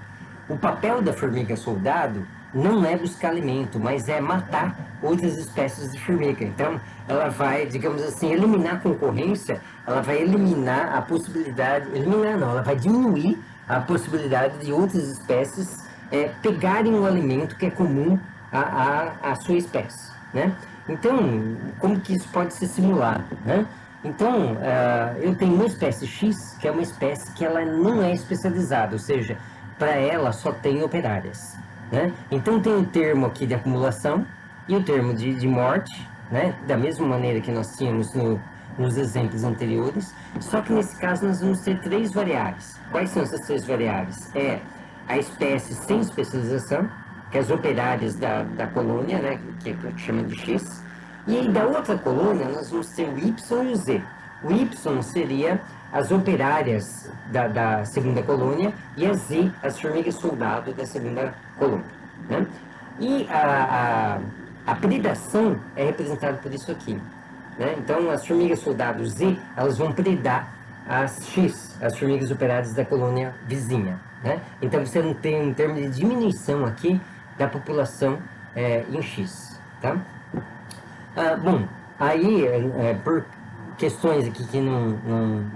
O papel da formiga soldado não é buscar alimento, mas é matar outras espécies de formiga. Então, ela vai, digamos assim, eliminar a concorrência, ela vai eliminar a possibilidade, eliminar não, ela vai diminuir a possibilidade de outras espécies pegarem um alimento que é comum à sua espécie, né? Então, como que isso pode ser simulado, né? Então, eu tenho uma espécie X, que é uma espécie que ela não é especializada, ou seja, para ela só tem operárias. né? Então tem o termo aqui de acumulação e o termo de morte, né? Da mesma maneira que nós tínhamos nos exemplos anteriores, só que nesse caso nós vamos ter três variáveis. Quais são essas três variáveis? É a espécie sem especialização, que é as operárias da colônia, né? Que chama de X. E aí, da outra colônia, nós vamos ter o Y e o Z. O Y seria as operárias da segunda colônia e a Z, as formigas soldado da segunda colônia, né? E a predação é representada por isso aqui, né? Então, as formigas soldado Z, elas vão predar as X, as formigas operárias da colônia vizinha, né? Então, você não tem um termo de diminuição aqui da população em X, tá? Bom, aí, por questões aqui que não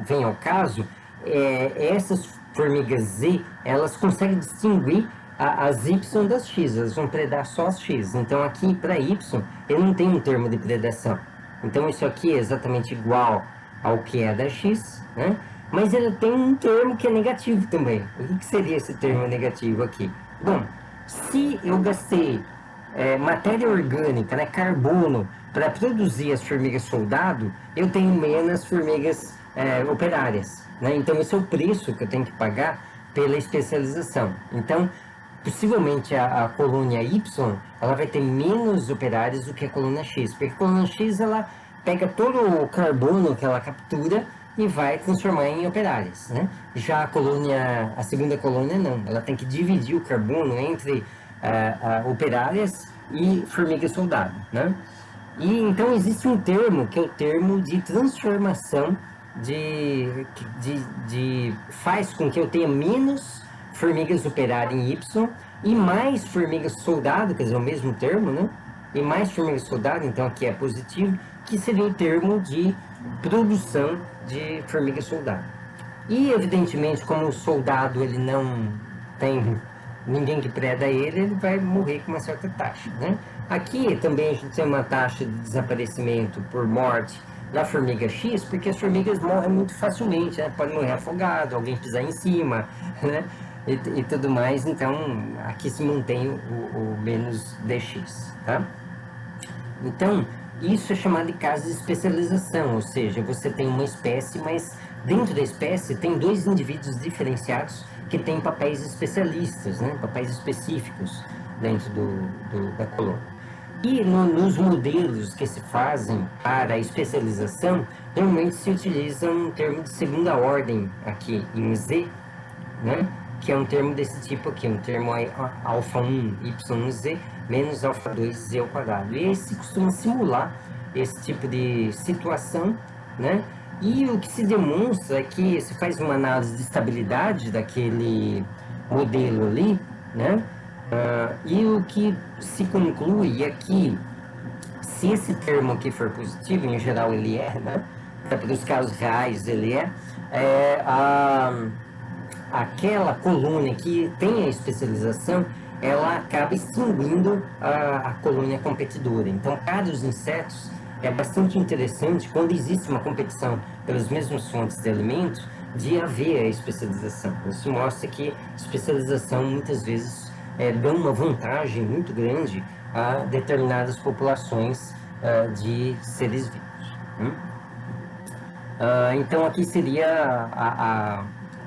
vêm ao caso, essas formigas Z, elas conseguem distinguir as Y das X, elas vão predar só as X. Então, aqui para Y, ele não tem um termo de predação. Então, isso aqui é exatamente igual ao que é da X, né? Mas ele tem um termo que é negativo também. O que seria esse termo negativo aqui? Bom, se eu gastei matéria orgânica, né, carbono, para produzir as formigas soldado, eu tenho menos formigas operárias, né? Então, esse é o preço que eu tenho que pagar pela especialização. Então, possivelmente a colônia Y, ela vai ter menos operários do que a colônia X, porque a colônia X, ela pega todo o carbono que ela captura e vai transformar em operárias, né? Já a segunda colônia não, ela tem que dividir o carbono entre operárias e formigas soldado, né? E então existe um termo que é o termo de transformação faz com que eu tenha menos formigas operárias em Y e mais formigas soldado, quer dizer, o mesmo termo, né? E mais formigas soldado, então aqui é positivo, que seria o termo de produção de formiga soldado. E evidentemente, como o soldado ele não tem ninguém que preda ele vai morrer com uma certa taxa, né? Aqui também a gente tem uma taxa de desaparecimento por morte da formiga X, porque as formigas morrem muito facilmente, né? Pode morrer afogado, alguém pisar em cima, né? E tudo mais, então aqui se mantém o menos dx, tá? Então, isso é chamado de caso de especialização, ou seja, você tem uma espécie, mas dentro da espécie tem dois indivíduos diferenciados que têm papéis especialistas, né? Papéis específicos dentro da colônia. E nos modelos que se fazem para a especialização, normalmente se utiliza um termo de segunda ordem aqui em Z, né? Que é um termo desse tipo aqui, um termo alfa 1 YZ menos alfa 2 Z ao quadrado. E esse costuma simular esse tipo de situação, né? E o que se demonstra é que se faz uma análise de estabilidade daquele modelo ali, né? E o que se conclui é que se esse termo aqui for positivo, em geral ele é, né? Para os casos reais ele aquela colônia que tem a especialização, ela acaba extinguindo a colônia competidora. Então, para os insetos, é bastante interessante, quando existe uma competição pelas mesmas fontes de alimentos, de haver a especialização. Isso mostra que a especialização, muitas vezes, dá uma vantagem muito grande a determinadas populações de seres vivos. Então, aqui seria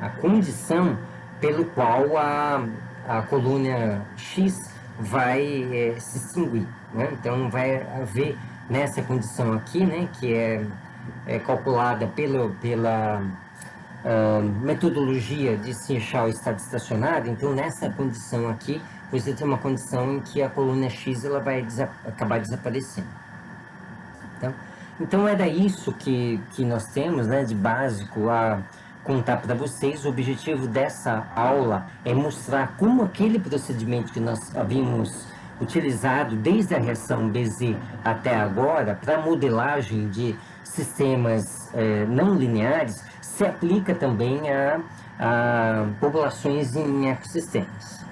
a condição pelo qual a colônia X vai se extinguir, né? Então, vai haver nessa condição aqui, né, que é calculada pela metodologia de Sinchal estado estacionário. Então, nessa condição aqui, você tem uma condição em que a colônia X ela vai acabar desaparecendo. Então, era isso que nós temos, né, de básico a contar para vocês. O objetivo dessa aula é mostrar como aquele procedimento que nós havíamos utilizado desde a reação BZ até agora para modelagem de sistemas não lineares se aplica também a populações em ecossistemas.